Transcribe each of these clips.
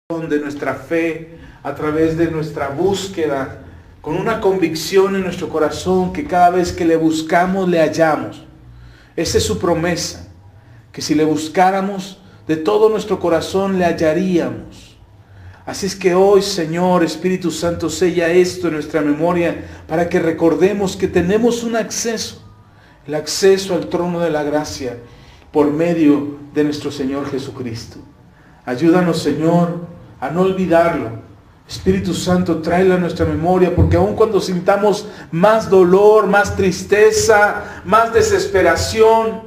de nuestra fe, a través de nuestra búsqueda, con una convicción en nuestro corazón que cada vez que le buscamos, le hallamos. Esa es su promesa, que si le buscáramos de todo nuestro corazón, le hallaríamos. Así es que hoy, Señor, Espíritu Santo, sella esto en nuestra memoria para que recordemos que tenemos un acceso, el acceso al trono de la gracia por medio de nuestro Señor Jesucristo. Ayúdanos, Señor, a no olvidarlo. Espíritu Santo, tráelo a nuestra memoria, porque aun cuando sintamos más dolor, más tristeza, más desesperación,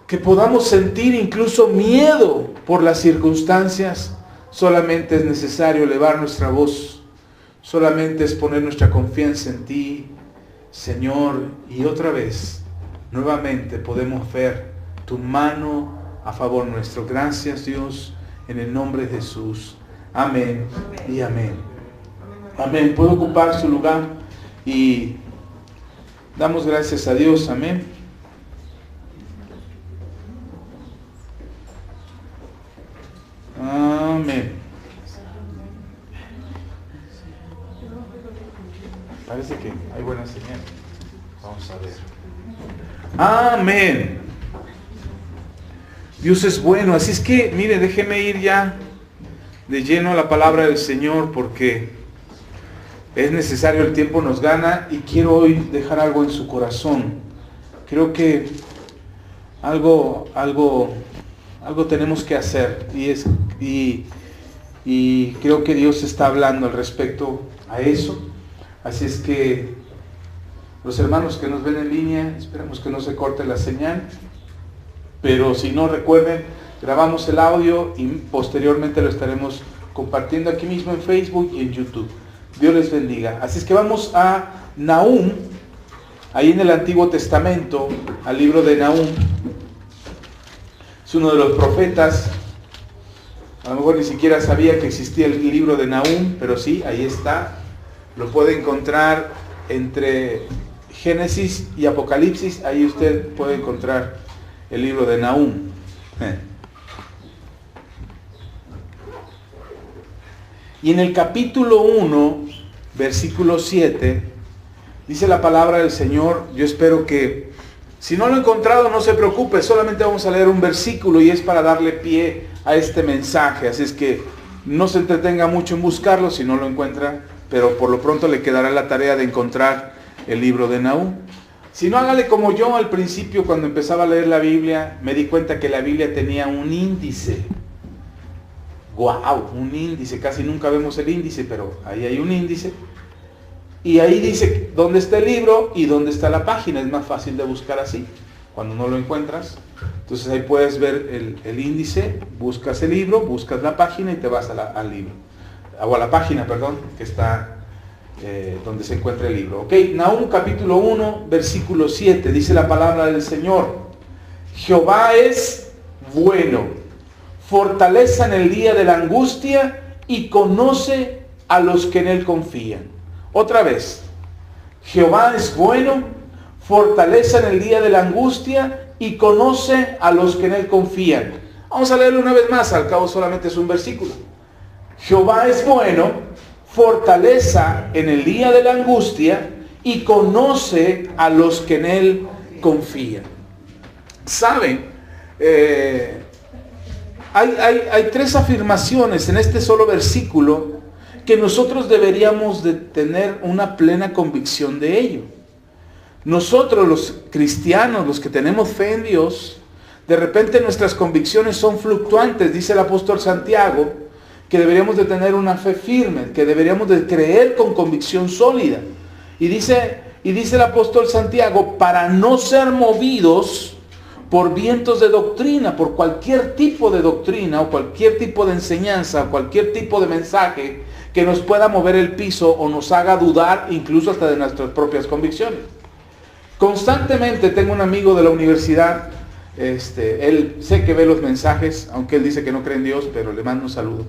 que podamos sentir incluso miedo por las circunstancias, solamente es necesario elevar nuestra voz, solamente es poner nuestra confianza en ti, Señor, y otra vez, nuevamente podemos ver tu mano a favor nuestro. Gracias, Dios, en el nombre de Jesús. Amén y amén. Amén. Puede ocupar su lugar y damos gracias a Dios. Amén. Amén. Parece que hay buena señal. Vamos a ver. Amén. Dios es bueno. Así es que, mire, déjeme ir ya de lleno a la palabra del Señor, porque es necesario, el tiempo nos gana, y quiero hoy dejar algo en su corazón. Creo que algo tenemos que hacer, y creo que Dios está hablando al respecto a eso. Así es que los hermanos que nos ven en línea, esperamos que no se corte la señal, pero si no, recuerden, grabamos el audio y posteriormente lo estaremos compartiendo aquí mismo en Facebook y en YouTube. Dios les bendiga. Así es que vamos a Nahum, ahí en el Antiguo Testamento, al libro de Nahum. Es uno de los profetas. A lo mejor ni siquiera sabía que existía el libro de Nahum, pero sí, ahí está. Lo puede encontrar entre Génesis y Apocalipsis. Ahí usted puede encontrar el libro de Nahum. Y en el capítulo 1, versículo 7, dice la palabra del Señor. Yo espero que, si no lo he encontrado, no se preocupe, solamente vamos a leer un versículo y es para darle pie a este mensaje. Así es que no se entretenga mucho en buscarlo si no lo encuentra, pero por lo pronto le quedará la tarea de encontrar el libro de Nahum. Si no, hágale como yo al principio, cuando empezaba a leer la Biblia, me di cuenta que la Biblia tenía un índice. ¡Wow! Un índice. Casi nunca vemos el índice, pero ahí hay un índice. Y ahí dice dónde está el libro y dónde está la página. Es más fácil de buscar así, cuando no lo encuentras. Entonces ahí puedes ver el índice, buscas el libro, buscas la página y te vas al libro. O a la página, perdón, que está donde se encuentra el libro. Ok, Nahum capítulo 1, versículo 7, dice la palabra del Señor: Jehová es bueno, fortaleza en el día de la angustia, y conoce a los que en él confían. Otra vez, Jehová es bueno, fortaleza en el día de la angustia, y conoce a los que en él confían. Vamos a leerlo una vez más, al cabo solamente es un versículo. Jehová es bueno, fortaleza en el día de la angustia, y conoce a los que en él confían. ¿Saben? Hay tres afirmaciones en este solo versículo que nosotros deberíamos de tener una plena convicción de ello. Nosotros los cristianos, los que tenemos fe en Dios, de repente nuestras convicciones son fluctuantes. Dice el apóstol Santiago que deberíamos de tener una fe firme, que deberíamos de creer con convicción sólida. Y dice el apóstol Santiago, para no ser movidos por vientos de doctrina, por cualquier tipo de doctrina o cualquier tipo de enseñanza, o cualquier tipo de mensaje que nos pueda mover el piso o nos haga dudar incluso hasta de nuestras propias convicciones. Constantemente tengo un amigo de la universidad, él sé que ve los mensajes, aunque él dice que no cree en Dios, pero le mando un saludo.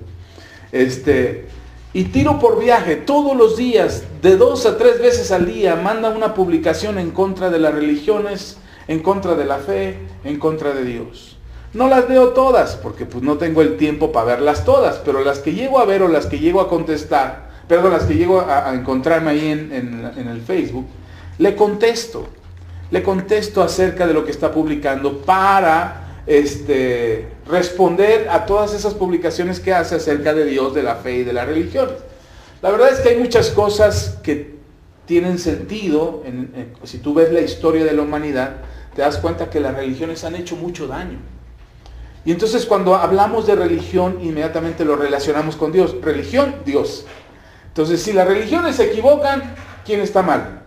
Y tiro por viaje todos los días, de 2 a 3 veces al día, manda una publicación en contra de las religiones, en contra de la fe, en contra de Dios. No las veo todas, porque pues no tengo el tiempo para verlas todas, pero las que llego a ver o las que llego a contestar, perdón, las que llego a encontrarme ahí en el Facebook, le contesto acerca de lo que está publicando para responder a todas esas publicaciones que hace acerca de Dios, de la fe y de la religión. La verdad es que hay muchas cosas que tienen sentido. Si tú ves la historia de la humanidad, te das cuenta que las religiones han hecho mucho daño. Y entonces cuando hablamos de religión, inmediatamente lo relacionamos con Dios. Religión, Dios. Entonces, si las religiones se equivocan, ¿quién está mal?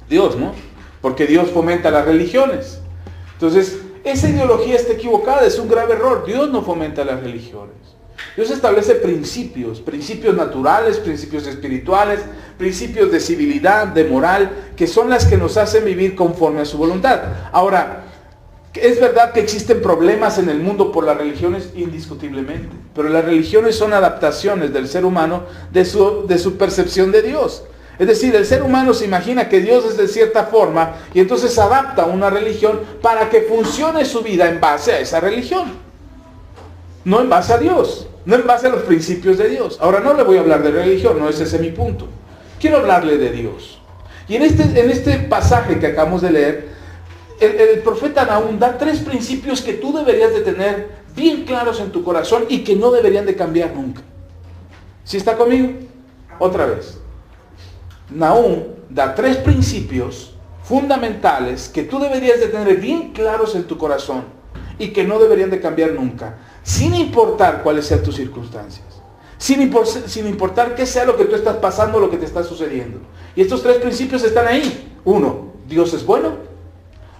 Dios, ¿no? Porque Dios fomenta las religiones. Entonces, esa ideología está equivocada, es un grave error. Dios no fomenta las religiones. Dios establece principios naturales, principios espirituales, principios de civilidad, de moral, que son las que nos hacen vivir conforme a su voluntad. Ahora, ¿es verdad que existen problemas en el mundo por las religiones? Indiscutiblemente. Pero las religiones son adaptaciones del ser humano de su percepción de Dios. Es decir, el ser humano se imagina que Dios es de cierta forma y entonces adapta una religión para que funcione su vida en base a esa religión. No en base a Dios, no en base a los principios de Dios. Ahora no le voy a hablar de religión, no es ese mi punto. Quiero hablarle de Dios. Y en este pasaje que acabamos de leer, el profeta Nahum da 3 principios que tú deberías de tener bien claros en tu corazón y que no deberían de cambiar nunca. ¿Sí está conmigo? Otra vez. Nahum da 3 principios fundamentales que tú deberías de tener bien claros en tu corazón y que no deberían de cambiar nunca, sin importar cuáles sean tus circunstancias, sin importar qué sea lo que tú estás pasando, lo que te está sucediendo. Y estos 3 principios están ahí. 1, Dios es bueno.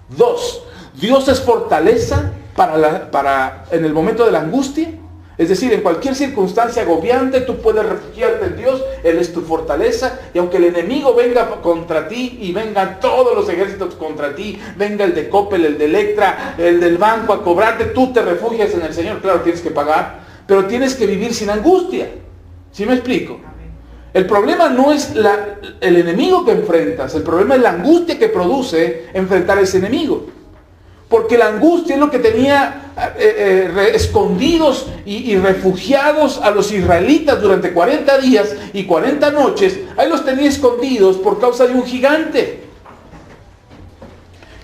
2, Dios es fortaleza para en el momento de la angustia. Es decir, en cualquier circunstancia agobiante tú puedes refugiarte en Dios. Él es tu fortaleza. Y aunque el enemigo venga contra ti y vengan todos los ejércitos contra ti, venga el de Coppel, el de Electra, el del banco a cobrarte, tú te refugias en el Señor. Claro, tienes que pagar, pero tienes que vivir sin angustia. ¿Sí me explico? El problema no es el enemigo que enfrentas, el problema es la angustia que produce enfrentar a ese enemigo. Porque la angustia es lo que tenía escondidos y refugiados a los israelitas durante 40 días y 40 noches. Ahí los tenía escondidos por causa de un gigante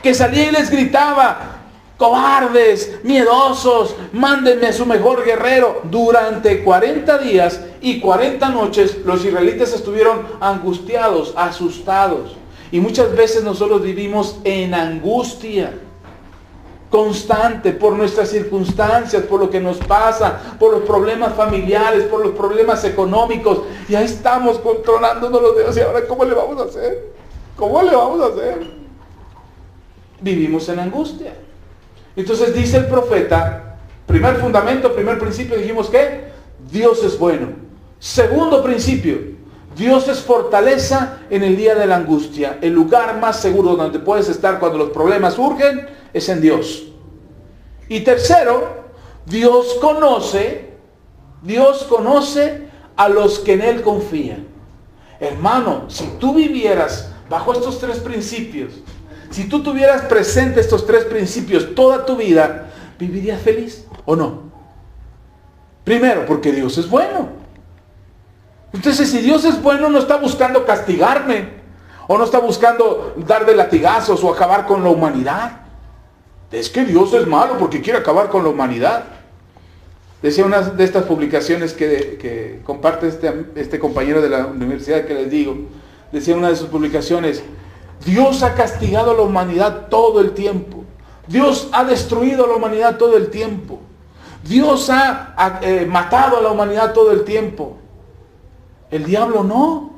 que salía y les gritaba: cobardes, miedosos, mándenme a su mejor guerrero. Durante 40 días y 40 noches los israelitas estuvieron angustiados, asustados. Y muchas veces nosotros vivimos en angustia constante por nuestras circunstancias, por lo que nos pasa, por los problemas familiares, por los problemas económicos. Y ahí estamos controlándonos los dedos. ¿Y ahora cómo le vamos a hacer? ¿Cómo le vamos a hacer? Vivimos en angustia. Entonces dice el profeta, primer fundamento, primer principio, dijimos que Dios es bueno. Segundo principio, Dios es fortaleza en el día de la angustia. El lugar más seguro donde puedes estar cuando los problemas surgen es en Dios. Y tercero, Dios conoce a los que en Él confían. Hermano, si tú vivieras bajo estos 3 principios, si tú tuvieras presente estos 3 principios toda tu vida, ¿vivirías feliz o no? Primero, porque Dios es bueno. Entonces, si Dios es bueno, no está buscando castigarme, o no está buscando dar de latigazos o acabar con la humanidad. Es que Dios es malo porque quiere acabar con la humanidad. Decía una de estas publicaciones que comparte este compañero de la universidad que les digo, decía una de sus publicaciones: Dios ha castigado a la humanidad todo el tiempo. Dios ha destruido a la humanidad todo el tiempo. Dios ha matado a la humanidad todo el tiempo. El diablo no.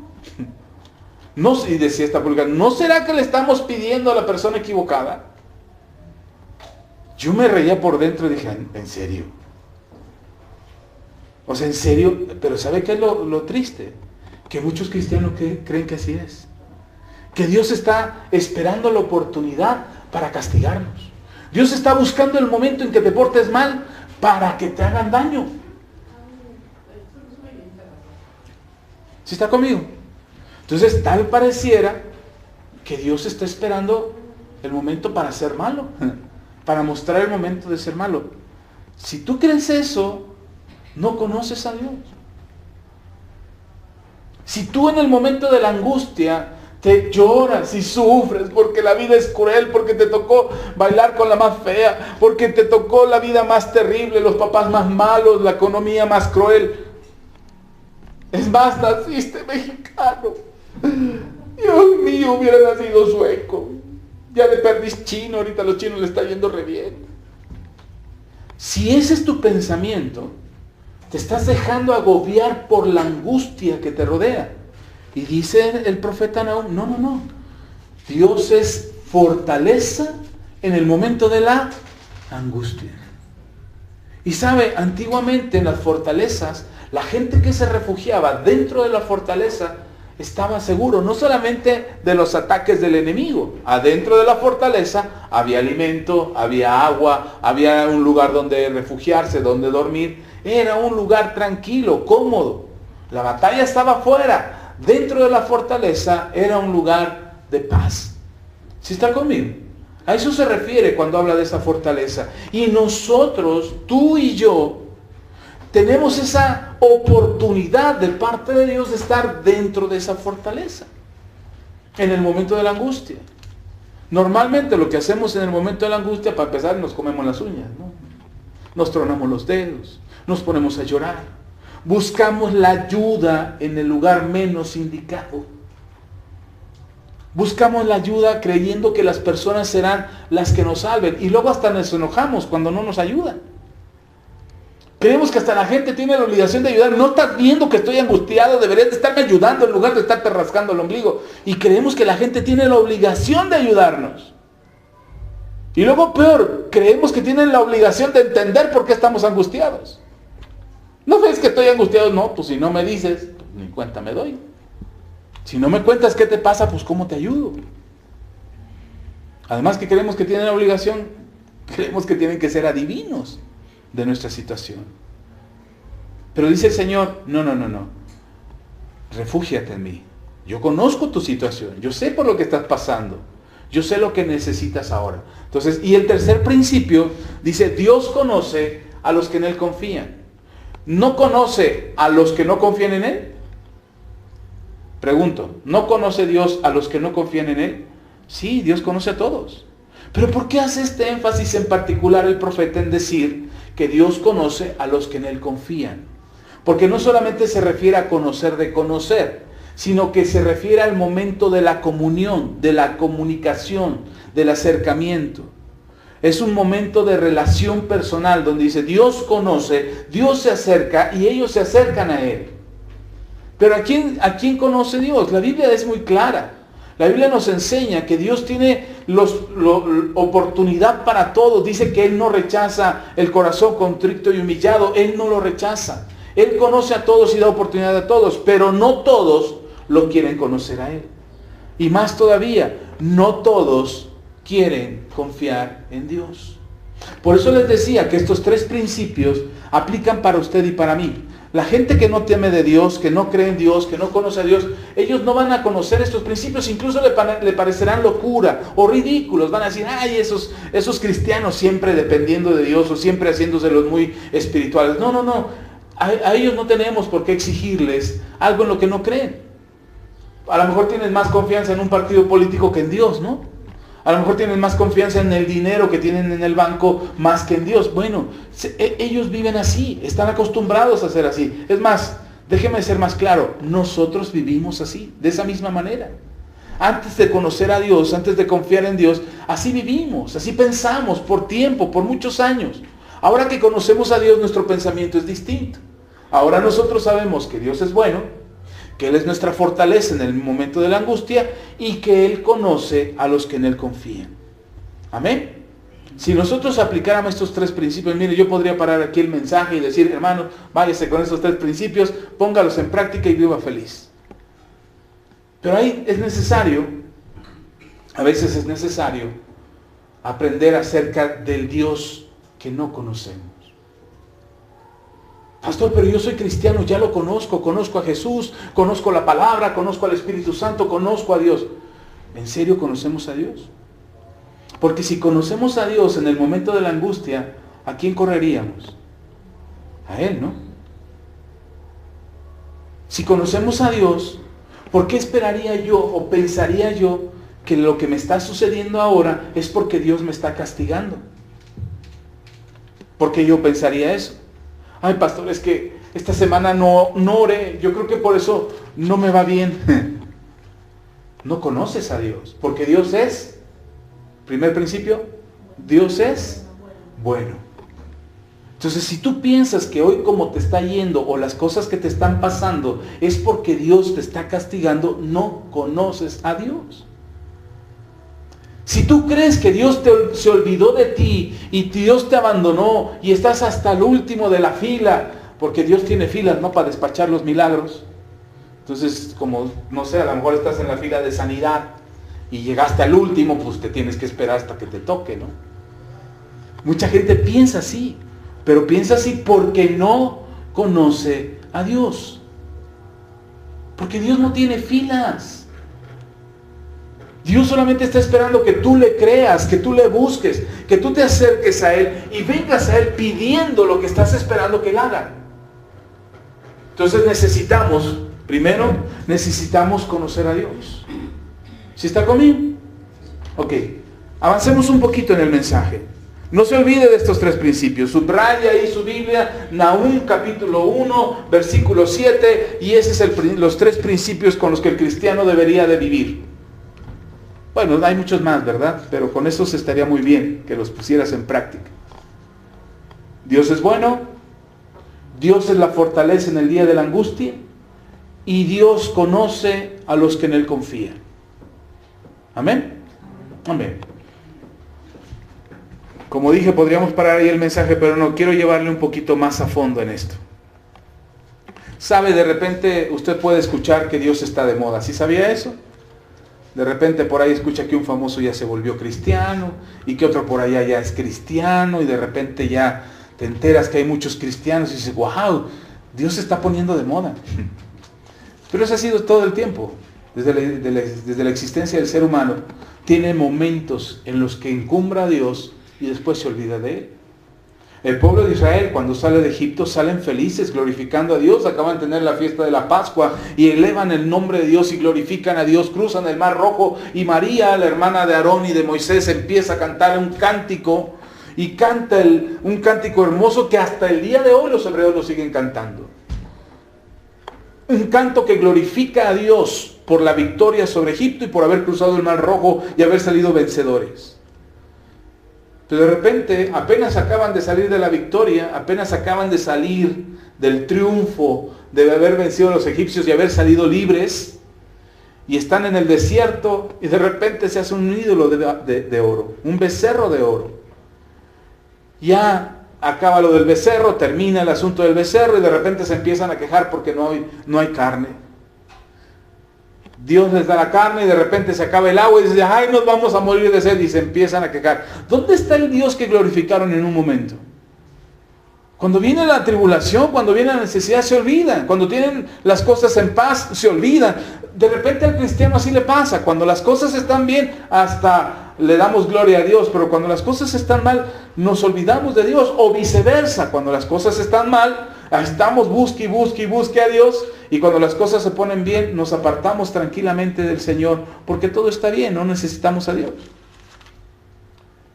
Y decía esta publicación: ¿no será que le estamos pidiendo a la persona equivocada? Yo me reía por dentro y dije: ¿en serio? O sea, en serio. Pero ¿sabe qué es lo triste? Que muchos cristianos creen que así es. Que Dios está esperando la oportunidad para castigarnos. Dios está buscando el momento en que te portes mal para que te hagan daño. ¿Sí está conmigo? Entonces, tal pareciera que Dios está esperando el momento para ser malo, para mostrar el momento de ser malo. Si tú crees eso, no conoces a Dios. Si tú en el momento de la angustia te lloras y sufres porque la vida es cruel, porque te tocó bailar con la más fea, porque te tocó la vida más terrible, los papás más malos, la economía más cruel. Es más, naciste mexicano. Dios mío, hubiera nacido sueco. Ya le perdís chino, ahorita a los chinos le está yendo re bien. Si ese es tu pensamiento, te estás dejando agobiar por la angustia que te rodea. Y dice el profeta Nahum, no. Dios es fortaleza en el momento de la angustia. Y sabe, antiguamente en las fortalezas, la gente que se refugiaba dentro de la fortaleza estaba seguro, no solamente de los ataques del enemigo. Adentro de la fortaleza había alimento, había agua, había un lugar donde refugiarse, donde dormir. Era un lugar tranquilo, cómodo. La batalla estaba afuera. Dentro de la fortaleza era un lugar de paz. ¿Sí está conmigo? A eso se refiere cuando habla de esa fortaleza. Y nosotros, tú y yo, tenemos esa oportunidad de parte de Dios de estar dentro de esa fortaleza. En el momento de la angustia. Normalmente lo que hacemos en el momento de la angustia, para empezar, nos comemos las uñas, ¿no? Nos tronamos los dedos, nos ponemos a llorar. Buscamos la ayuda en el lugar menos indicado. Buscamos la ayuda creyendo que las personas serán las que nos salven. Y luego hasta nos enojamos cuando no nos ayudan. Creemos que hasta la gente tiene la obligación de ayudar. No estás viendo que estoy angustiado, deberías de estarme ayudando en lugar de estarte rascando el ombligo. Y creemos que la gente tiene la obligación de ayudarnos. Y luego peor, creemos que tienen la obligación de entender por qué estamos angustiados. ¿No ves que estoy angustiado? No, pues si no me dices, pues ni cuenta me doy. Si no me cuentas qué te pasa, pues cómo te ayudo. Además que creemos que tienen la obligación, creemos que tienen que ser adivinos de nuestra situación. Pero dice el Señor, no. Refúgiate en mí. Yo conozco tu situación, yo sé por lo que estás pasando, yo sé lo que necesitas ahora. Entonces, y el tercer principio dice, Dios conoce a los que en Él confían. ¿No conoce a los que no confían en Él? Pregunto, ¿no conoce Dios a los que no confían en Él? Sí, Dios conoce a todos. Pero ¿por qué hace este énfasis en particular el profeta en decir que Dios conoce a los que en Él confían? Porque no solamente se refiere a conocer de conocer, sino que se refiere al momento de la comunión, de la comunicación, del acercamiento. Es un momento de relación personal donde dice Dios conoce, Dios se acerca y ellos se acercan a Él. Pero ¿a quién conoce Dios? La Biblia es muy clara. La Biblia nos enseña que Dios tiene oportunidad para todos. Dice que Él no rechaza el corazón contrito y humillado. Él no lo rechaza. Él conoce a todos y da oportunidad a todos, pero no todos lo quieren conocer a Él. Y más todavía, no todos quieren confiar en Dios. Por eso les decía que estos tres principios aplican para usted y para mí. La gente que no teme de Dios, que no cree en Dios, que no conoce a Dios, ellos no van a conocer estos principios, incluso le parecerán locura o ridículos. Van a decir, ay, esos cristianos siempre dependiendo de Dios o siempre haciéndoselos muy espirituales. No. A ellos no tenemos por qué exigirles algo en lo que no creen. A lo mejor tienen más confianza en un partido político que en Dios, ¿no? A lo mejor tienen más confianza en el dinero que tienen en el banco más que en Dios. Bueno, ellos viven así, están acostumbrados a ser así. Es más, déjeme ser más claro, nosotros vivimos así, de esa misma manera. Antes de conocer a Dios, antes de confiar en Dios, así vivimos, así pensamos por tiempo, por muchos años. Ahora que conocemos a Dios, nuestro pensamiento es distinto. Ahora nosotros sabemos que Dios es bueno, que Él es nuestra fortaleza en el momento de la angustia y que Él conoce a los que en Él confían. Amén. Si nosotros aplicáramos estos tres principios, mire, yo podría parar aquí el mensaje y decir, hermano, váyase con estos tres principios, póngalos en práctica y viva feliz. Pero ahí es necesario, a veces es necesario, aprender acerca del Dios que no conocemos. Pastor, pero yo soy cristiano, ya lo conozco a Jesús, conozco la palabra, conozco al Espíritu Santo, conozco a Dios. ¿En serio conocemos a Dios? Porque si conocemos a Dios en el momento de la angustia, ¿a quién correríamos? A Él, ¿no? Si conocemos a Dios, ¿por qué esperaría yo o pensaría yo que lo que me está sucediendo ahora es porque Dios me está castigando? ¿Por qué yo pensaría eso? Ay, pastor, es que esta semana no oré, yo creo que por eso no me va bien. No conoces a Dios, porque Dios es, primer principio, Dios es bueno. Entonces, si tú piensas que hoy como te está yendo o las cosas que te están pasando es porque Dios te está castigando, no conoces a Dios. Si tú crees que Dios se olvidó de ti y Dios te abandonó y estás hasta el último de la fila, porque Dios tiene filas, ¿no?, para despachar los milagros. Entonces, como, no sé, a lo mejor estás en la fila de sanidad y llegaste al último, pues te tienes que esperar hasta que te toque, ¿no? Mucha gente piensa así. Pero piensa así porque no conoce a Dios. Porque Dios no tiene filas. Dios solamente está esperando que tú le creas, que tú le busques, que tú te acerques a Él y vengas a Él pidiendo lo que estás esperando que Él haga. Entonces primero necesitamos conocer a Dios. ¿Sí está conmigo? Ok, avancemos un poquito en el mensaje. No se olvide de estos tres principios. Subraya ahí su Biblia, Nahum capítulo 1, versículo 7, y esos son los tres principios con los que el cristiano debería de vivir. Bueno, hay muchos más, ¿verdad? Pero con esos estaría muy bien que los pusieras en práctica. Dios es bueno, Dios es la fortaleza en el día de la angustia, y Dios conoce a los que en Él confían. Amén. Amén. Como dije, podríamos parar ahí el mensaje, pero no, quiero llevarle un poquito más a fondo en esto. ¿Sabe? De repente usted puede escuchar que Dios está de moda. ¿Sí sabía eso? De repente por ahí escucha que un famoso ya se volvió cristiano y que otro por allá ya es cristiano y de repente ya te enteras que hay muchos cristianos y dices, wow, Dios se está poniendo de moda. Pero eso ha sido todo el tiempo. Desde la existencia del ser humano, tiene momentos en los que encumbra a Dios y después se olvida de Él. El pueblo de Israel, cuando sale de Egipto, salen felices, glorificando a Dios. Acaban de tener la fiesta de la Pascua y elevan el nombre de Dios y glorifican a Dios. Cruzan el Mar Rojo y María, la hermana de Aarón y de Moisés, empieza a cantar un cántico. Y canta un cántico hermoso que hasta el día de hoy los hebreos lo siguen cantando. Un canto que glorifica a Dios por la victoria sobre Egipto y por haber cruzado el Mar Rojo y haber salido vencedores. Pero de repente, apenas acaban de salir de la victoria, apenas acaban de salir del triunfo de haber vencido a los egipcios y haber salido libres, y están en el desierto, y de repente se hace un ídolo de oro, un becerro de oro. Ya acaba lo del becerro, termina el asunto del becerro, y de repente se empiezan a quejar porque no hay carne. Dios les da la carne y de repente se acaba el agua y dicen, ay, nos vamos a morir de sed, y se empiezan a quejar. ¿Dónde está el Dios que glorificaron en un momento? Cuando viene la tribulación, cuando viene la necesidad, se olvidan. Cuando tienen las cosas en paz, se olvidan. De repente al cristiano así le pasa. Cuando las cosas están bien, hasta le damos gloria a Dios. Pero cuando las cosas están mal, nos olvidamos de Dios. O viceversa, cuando las cosas están mal, estamos busque a Dios. Y cuando las cosas se ponen bien, nos apartamos tranquilamente del Señor. Porque todo está bien, no necesitamos a Dios.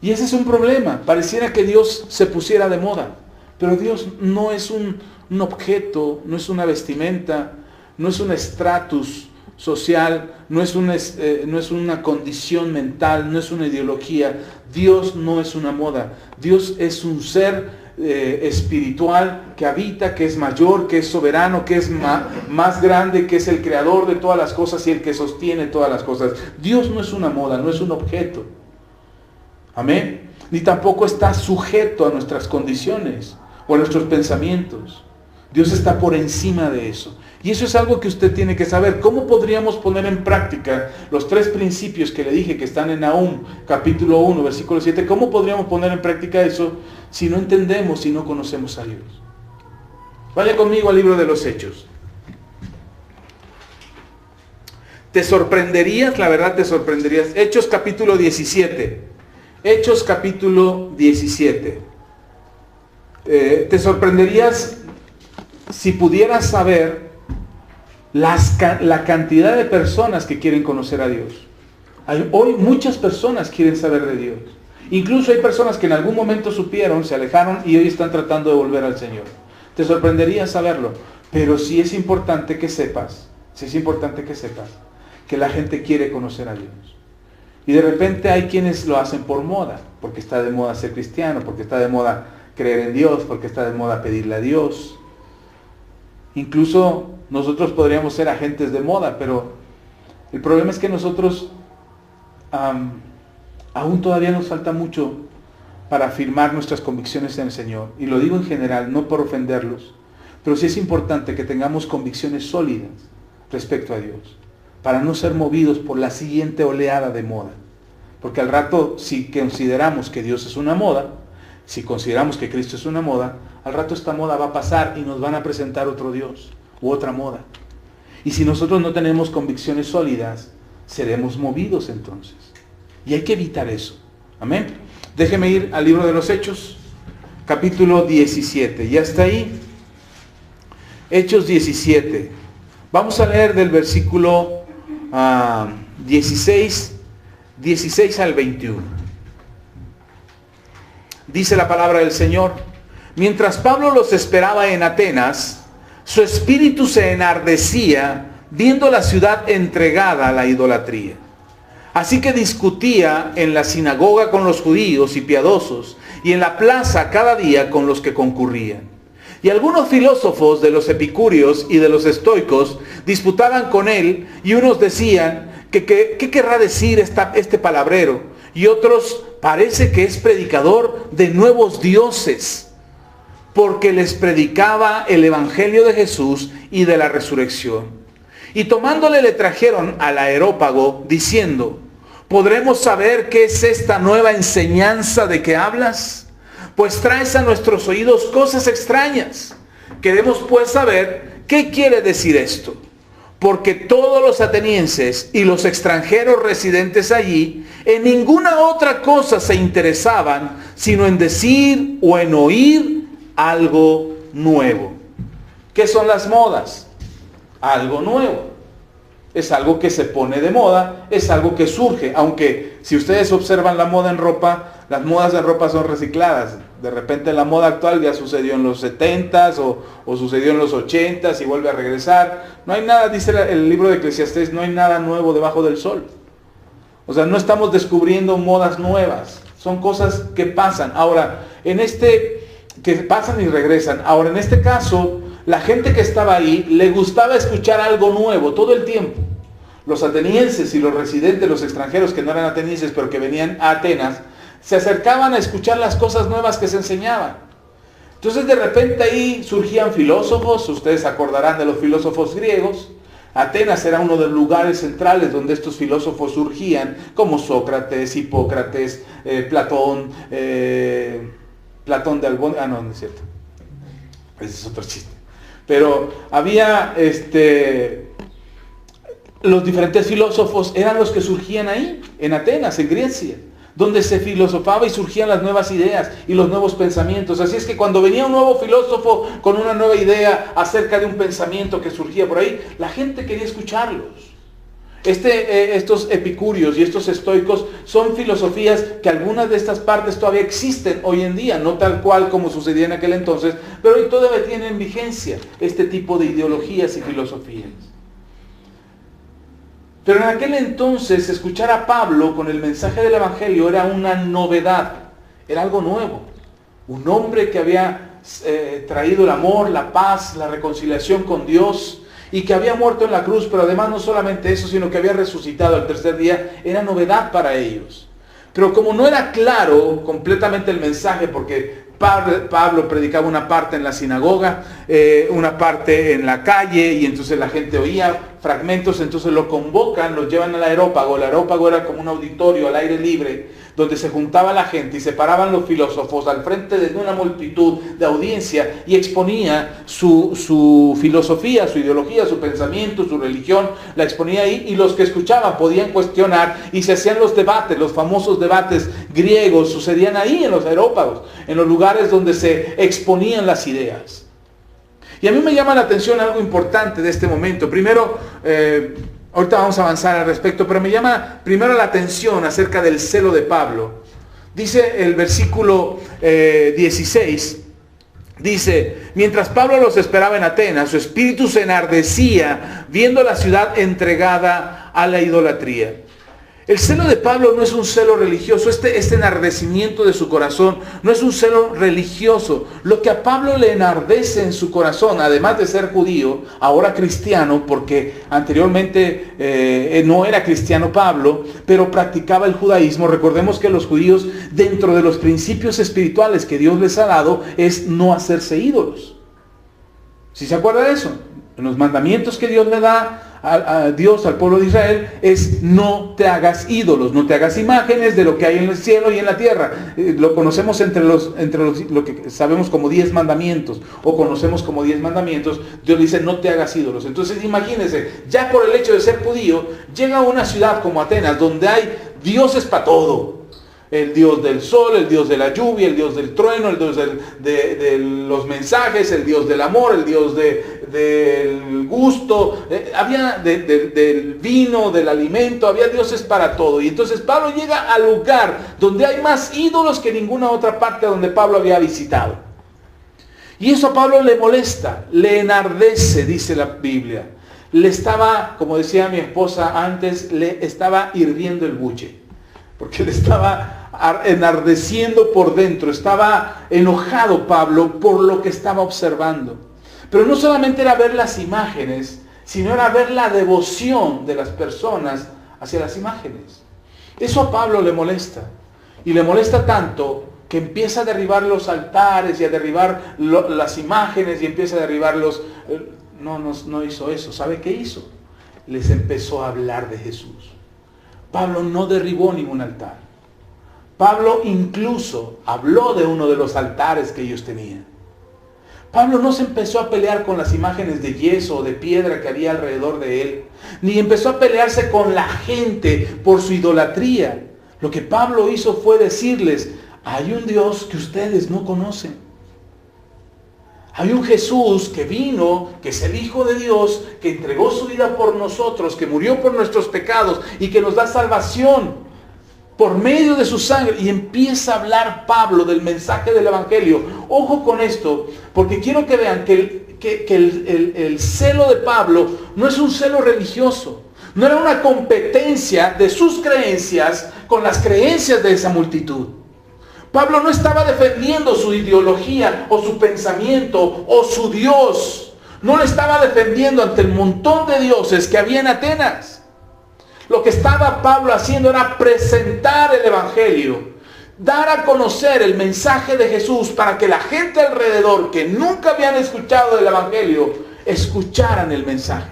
Y ese es un problema. Pareciera que Dios se pusiera de moda. Pero Dios no es un objeto, no es una vestimenta, no es un estatus social, no es una condición mental, no es una ideología. Dios no es una moda. Dios es un ser espiritual que habita, que es mayor, que es soberano, que es más grande, que es el creador de todas las cosas y el que sostiene todas las cosas. Dios no es una moda, no es un objeto. Amén. Ni tampoco está sujeto a nuestras condiciones o a nuestros pensamientos. Dios está por encima de eso. Y eso es algo que usted tiene que saber. ¿Cómo podríamos poner en práctica los tres principios que le dije que están en Nahum, capítulo 1, versículo 7? ¿Cómo podríamos poner en práctica eso si no entendemos, si no conocemos a Dios? Vaya conmigo al libro de los Hechos. Te sorprenderías, la verdad te sorprenderías. Hechos capítulo 17. Hechos capítulo 17. Te sorprenderías si pudieras saber la cantidad de personas que quieren conocer a Dios. Hoy muchas personas quieren saber de Dios. Incluso hay personas que en algún momento supieron, se alejaron y hoy están tratando de volver al Señor. Te sorprendería saberlo, pero sí es importante que sepas, que la gente quiere conocer a Dios. Y de repente hay quienes lo hacen por moda, porque está de moda ser cristiano, porque está de moda creer en Dios, porque está de moda pedirle a Dios. Incluso nosotros podríamos ser agentes de moda, pero el problema es que nosotros aún todavía nos falta mucho para afirmar nuestras convicciones en el Señor. Y lo digo en general, no por ofenderlos, pero sí es importante que tengamos convicciones sólidas respecto a Dios, para no ser movidos por la siguiente oleada de moda. Porque al rato, si consideramos que Dios es una moda, si consideramos que Cristo es una moda, al rato esta moda va a pasar y nos van a presentar otro Dios u otra moda. Y si nosotros no tenemos convicciones sólidas, seremos movidos entonces. Y hay que evitar eso. Amén. Déjeme ir al libro de los Hechos, capítulo 17. ¿Ya está ahí? Hechos 17. Vamos a leer del versículo 16 al 21. Dice la palabra del Señor: mientras Pablo los esperaba en Atenas, su espíritu se enardecía viendo la ciudad entregada a la idolatría. Así que discutía en la sinagoga con los judíos y piadosos, y en la plaza cada día con los que concurrían. Y algunos filósofos de los epicúreos y de los estoicos disputaban con él, y unos decían, ¿qué querrá decir este palabrero? Y otros, parece que es predicador de nuevos dioses, porque les predicaba el evangelio de Jesús y de la resurrección. Y tomándole le trajeron al Areópago, diciendo: ¿podremos saber qué es esta nueva enseñanza de que hablas? Pues traes a nuestros oídos cosas extrañas. Queremos pues saber qué quiere decir esto. Porque todos los atenienses y los extranjeros residentes allí en ninguna otra cosa se interesaban, sino en decir o en oír algo nuevo. ¿Qué son las modas? Algo nuevo. Es algo que se pone de moda, es algo que surge. Aunque si ustedes observan la moda en ropa, las modas de ropa son recicladas. De repente la moda actual ya sucedió en los 70s o sucedió en los 80s y vuelve a regresar. No hay nada, dice el libro de Eclesiastés, no hay nada nuevo debajo del sol. O sea, no estamos descubriendo modas nuevas. Son cosas que pasan. Ahora, que pasan y regresan. Ahora, en este caso, la gente que estaba ahí le gustaba escuchar algo nuevo todo el tiempo. Los atenienses y los residentes, los extranjeros que no eran atenienses pero que venían a Atenas, se acercaban a escuchar las cosas nuevas que se enseñaban. Entonces de repente ahí surgían filósofos, ustedes se acordarán de los filósofos griegos. Atenas era uno de los lugares centrales donde estos filósofos surgían, como Sócrates, Hipócrates, Platón de Albón. No es cierto. Ese es otro chiste. Pero había los diferentes filósofos eran los que surgían ahí, en Atenas, en Grecia, donde se filosofaba y surgían las nuevas ideas y los nuevos pensamientos. Así es que cuando venía un nuevo filósofo con una nueva idea acerca de un pensamiento que surgía por ahí, la gente quería escucharlos. Estos epicúreos y estos estoicos son filosofías que algunas de estas partes todavía existen hoy en día, no tal cual como sucedía en aquel entonces, pero hoy todavía tienen vigencia este tipo de ideologías y filosofías. Pero en aquel entonces escuchar a Pablo con el mensaje del Evangelio era una novedad, era algo nuevo. Un hombre que había traído el amor, la paz, la reconciliación con Dios y que había muerto en la cruz, pero además no solamente eso, sino que había resucitado al tercer día, era novedad para ellos. Pero como no era claro completamente el mensaje, porque Pablo predicaba una parte en la sinagoga, una parte en la calle, y entonces la gente oía, fragmentos, entonces lo convocan, lo llevan al areópago. El areópago era como un auditorio al aire libre, donde se juntaba la gente y se paraban los filósofos al frente de una multitud de audiencia y exponía su filosofía, su ideología, su pensamiento, su religión, la exponía ahí, y los que escuchaban podían cuestionar, y se hacían los debates, los famosos debates griegos, sucedían ahí en los areópagos, en los lugares donde se exponían las ideas. Y a mí me llama la atención algo importante de este momento. Primero, ahorita vamos a avanzar al respecto, pero me llama primero la atención acerca del celo de Pablo. Dice el versículo 16, dice: mientras Pablo los esperaba en Atenas, su espíritu se enardecía viendo la ciudad entregada a la idolatría. El celo de Pablo no es un celo religioso, este enardecimiento de su corazón no es un celo religioso. Lo que a Pablo le enardece en su corazón, además de ser judío, ahora cristiano, porque anteriormente no era cristiano Pablo, pero practicaba el judaísmo. Recordemos que los judíos, dentro de los principios espirituales que Dios les ha dado, es no hacerse ídolos. ¿Sí se acuerda de eso? En los mandamientos que Dios le da a Dios, al pueblo de Israel, es: no te hagas ídolos, no te hagas imágenes de lo que hay en el cielo y en la tierra. Lo conocemos entre lo que sabemos como 10 mandamientos, o conocemos como 10 mandamientos. Dios dice: no te hagas ídolos. Entonces imagínense, ya por el hecho de ser judío, llega a una ciudad como Atenas, donde hay dioses para todo. El Dios del sol, el Dios de la lluvia, el Dios del trueno, el Dios de los mensajes, el Dios del amor, el Dios del gusto, había del vino, del alimento, había dioses para todo. Y entonces Pablo llega al lugar donde hay más ídolos que ninguna otra parte donde Pablo había visitado. Y eso a Pablo le molesta, le enardece, dice la Biblia. Le estaba, como decía mi esposa antes, le estaba hirviendo el buche, porque le estaba enardeciendo por dentro, estaba enojado Pablo por lo que estaba observando. Pero no solamente era ver las imágenes, sino era ver la devoción de las personas hacia las imágenes. Eso a Pablo le molesta, y le molesta tanto que empieza a derribar los altares y a derribar las imágenes, y empieza a derribar no hizo eso. ¿Sabe qué hizo? Les empezó a hablar de Jesús. Pablo no derribó ningún altar. Pablo incluso habló de uno de los altares que ellos tenían. Pablo no se empezó a pelear con las imágenes de yeso o de piedra que había alrededor de él, ni empezó a pelearse con la gente por su idolatría. Lo que Pablo hizo fue decirles: hay un Dios que ustedes no conocen. Hay un Jesús que vino, que es el Hijo de Dios, que entregó su vida por nosotros, que murió por nuestros pecados y que nos da salvación por medio de su sangre. Y empieza a hablar Pablo del mensaje del Evangelio. Ojo con esto, porque quiero que vean que el celo de Pablo no es un celo religioso. No era una competencia de sus creencias con las creencias de esa multitud. Pablo no estaba defendiendo su ideología o su pensamiento o su Dios. No le estaba defendiendo ante el montón de dioses que había en Atenas. Lo que estaba Pablo haciendo era presentar el Evangelio, dar a conocer el mensaje de Jesús para que la gente alrededor que nunca habían escuchado del Evangelio escucharan el mensaje.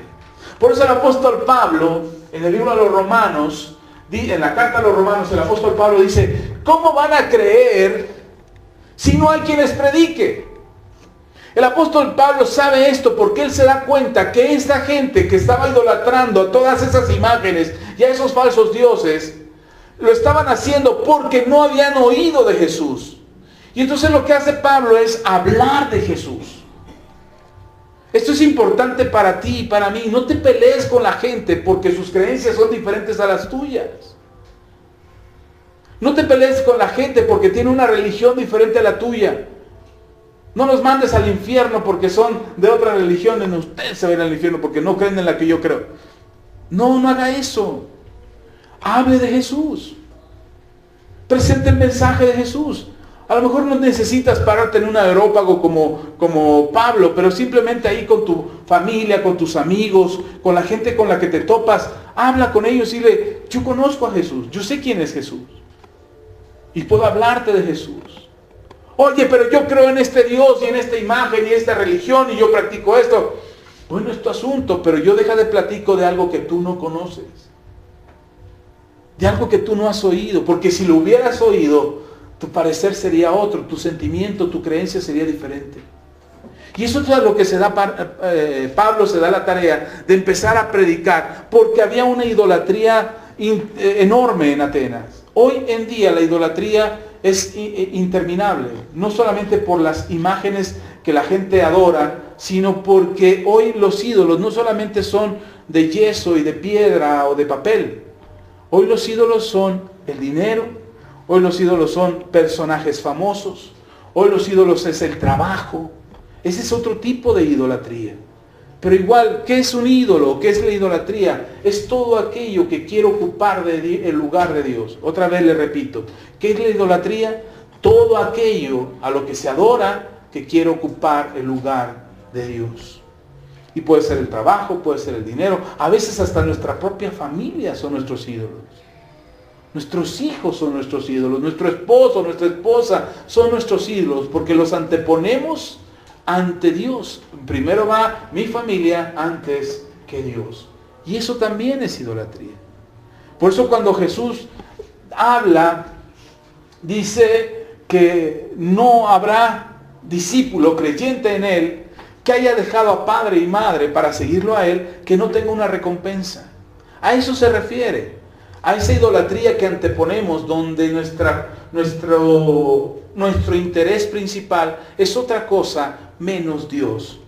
Por eso el apóstol Pablo, en el libro de los Romanos, en la carta a los Romanos, el apóstol Pablo dice: ¿cómo van a creer si no hay quien les predique? El apóstol Pablo sabe esto porque él se da cuenta que esta gente que estaba idolatrando a todas esas imágenes y a esos falsos dioses, lo estaban haciendo porque no habían oído de Jesús. Y entonces lo que hace Pablo es hablar de Jesús. Esto es importante para ti y para mí. No te pelees con la gente porque sus creencias son diferentes a las tuyas. No te pelees con la gente porque tiene una religión diferente a la tuya. No los mandes al infierno porque son de otra religión. En ustedes se van al infierno porque no creen en la que yo creo. No haga eso. Hable de Jesús. Presente el mensaje de Jesús. A lo mejor no necesitas pararte en un areópago como Pablo, pero simplemente ahí con tu familia, con tus amigos, con la gente con la que te topas, habla con ellos y dile: yo conozco a Jesús, yo sé quién es Jesús. Y puedo hablarte de Jesús. Oye, pero yo creo en este Dios y en esta imagen y esta religión y yo practico esto. Bueno, es tu asunto, pero yo deja de platico de algo que tú no conoces. De algo que tú no has oído, porque si lo hubieras oído, tu parecer sería otro, tu sentimiento, tu creencia sería diferente. Y eso es lo que se da, Pablo se da la tarea de empezar a predicar, porque había una idolatría enorme en Atenas. Hoy en día la idolatría es interminable, no solamente por las imágenes que la gente adora, sino porque hoy los ídolos no solamente son de yeso y de piedra o de papel. Hoy los ídolos son el dinero, hoy los ídolos son personajes famosos, hoy los ídolos es el trabajo. Ese es otro tipo de idolatría. Pero igual, ¿qué es un ídolo? ¿Qué es la idolatría? Es todo aquello que quiere ocupar el lugar de Dios. Otra vez le repito, ¿qué es la idolatría? Todo aquello a lo que se adora que quiere ocupar el lugar de Dios. Y puede ser el trabajo, puede ser el dinero. A veces hasta nuestra propia familia son nuestros ídolos. Nuestros hijos son nuestros ídolos. Nuestro esposo, nuestra esposa son nuestros ídolos porque los anteponemos ante Dios. Primero va mi familia antes que Dios. Y eso también es idolatría. Por eso cuando Jesús habla, dice que no habrá discípulo creyente en Él que haya dejado a padre y madre para seguirlo a Él, que no tenga una recompensa. A eso se refiere. A esa idolatría que anteponemos, donde nuestro interés principal es otra cosa menos Dios.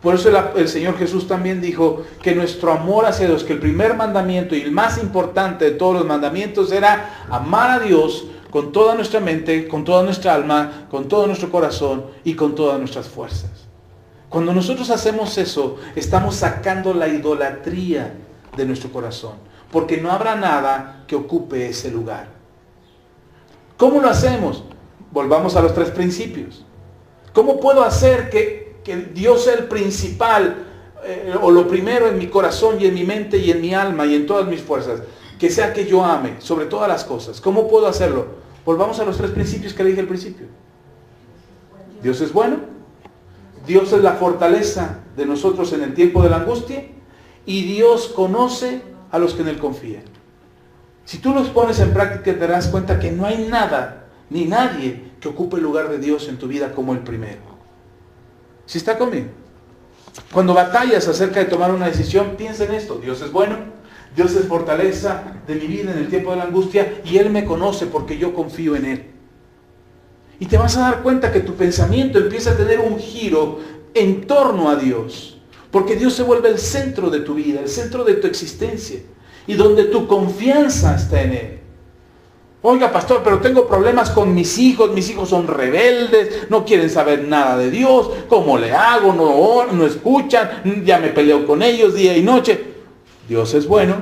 Por eso el Señor Jesús también dijo que nuestro amor hacia Dios, que el primer mandamiento y el más importante de todos los mandamientos era amar a Dios con toda nuestra mente, con toda nuestra alma, con todo nuestro corazón y con todas nuestras fuerzas. Cuando nosotros hacemos eso, estamos sacando la idolatría de nuestro corazón, porque no habrá nada que ocupe ese lugar. ¿Cómo lo hacemos? Volvamos a los 3 principios. ¿Cómo puedo hacer que Dios sea el principal o lo primero en mi corazón y en mi mente y en mi alma y en todas mis fuerzas? Que sea que yo ame sobre todas las cosas. ¿Cómo puedo hacerlo? Volvamos a los 3 principios que le dije al principio. Dios es bueno. Dios es la fortaleza de nosotros en el tiempo de la angustia. Y Dios conoce a los que en Él confían. Si tú los pones en práctica, te darás cuenta que no hay nada ni nadie que ocupe el lugar de Dios en tu vida como el primero. ¿Sí está conmigo? Cuando batallas acerca de tomar una decisión, piensa en esto. Dios es bueno, Dios es fortaleza de mi vida en el tiempo de la angustia y Él me conoce porque yo confío en Él. Y te vas a dar cuenta que tu pensamiento empieza a tener un giro en torno a Dios. Porque Dios se vuelve el centro de tu vida, el centro de tu existencia. Y donde tu confianza está en Él. Oiga, pastor, pero tengo problemas con mis hijos son rebeldes, no quieren saber nada de Dios, ¿cómo le hago? No escuchan, ya me peleo con ellos día y noche. Dios es bueno,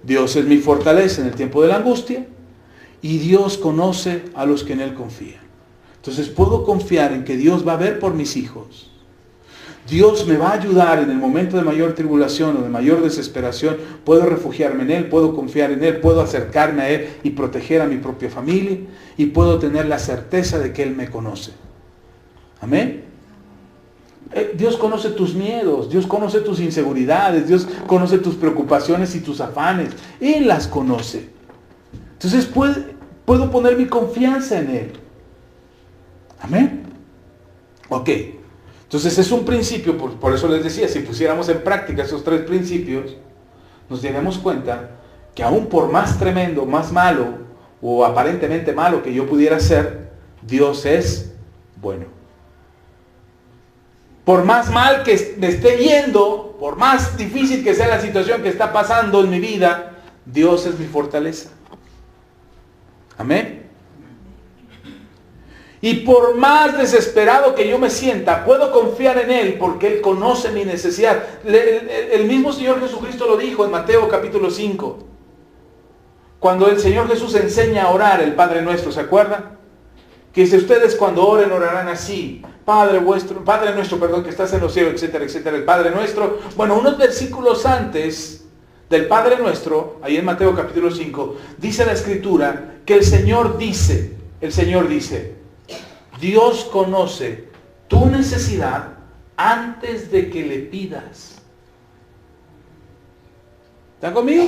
Dios es mi fortaleza en el tiempo de la angustia, y Dios conoce a los que en Él confían. Entonces puedo confiar en que Dios va a ver por mis hijos. Dios me va a ayudar en el momento de mayor tribulación o de mayor desesperación. Puedo refugiarme en Él, puedo confiar en Él, puedo acercarme a Él y proteger a mi propia familia. Y puedo tener la certeza de que Él me conoce. Amén. Dios conoce tus miedos, Dios conoce tus inseguridades, Dios conoce tus preocupaciones y tus afanes. Él las conoce. Entonces puedo poner mi confianza en Él. Amén. Ok. Entonces es un principio, por eso les decía, si pusiéramos en práctica esos 3 principios, nos daremos cuenta que aún por más tremendo, más malo o aparentemente malo que yo pudiera ser, Dios es bueno. Por más mal que me esté yendo, por más difícil que sea la situación que está pasando en mi vida, Dios es mi fortaleza. Amén. Y por más desesperado que yo me sienta, puedo confiar en Él porque Él conoce mi necesidad. El mismo Señor Jesucristo lo dijo en Mateo capítulo 5. Cuando el Señor Jesús enseña a orar el Padre Nuestro, ¿se acuerdan? Que dice, ustedes cuando oren orarán así. Padre nuestro, que estás en los cielos, etcétera, etcétera. El Padre Nuestro. Bueno, unos versículos antes del Padre Nuestro, ahí en Mateo capítulo 5, dice la Escritura que el Señor dice, Dios conoce tu necesidad antes de que le pidas. ¿Están conmigo?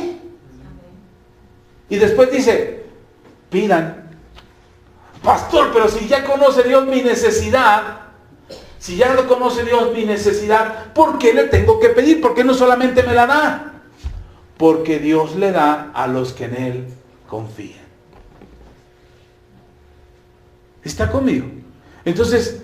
Y después dice, pidan. Pastor, pero si ya conoce Dios mi necesidad, si ya no conoce Dios mi necesidad, ¿por qué le tengo que pedir? ¿Por qué no solamente me la da? Porque Dios le da a los que en Él confían. ¿Está conmigo? Entonces,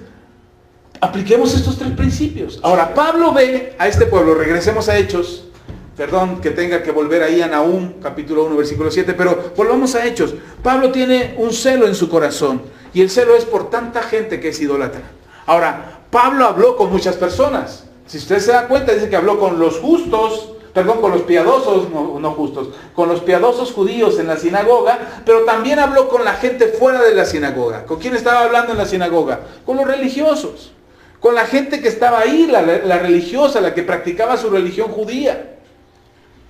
apliquemos estos 3 principios. Ahora, Pablo ve a este pueblo, regresemos a Hechos, perdón que tenga que volver ahí a Nahum, capítulo 1, versículo 7, pero volvamos a Hechos. Pablo tiene un celo en su corazón, y el celo es por tanta gente que es idólatra. Ahora, Pablo habló con muchas personas. Si usted se da cuenta, dice que habló con los justos, con los piadosos, no justos, con los piadosos judíos en la sinagoga, pero también habló con la gente fuera de la sinagoga. ¿Con quién estaba hablando en la sinagoga? Con los religiosos, con la gente que estaba ahí, la religiosa, la que practicaba su religión judía.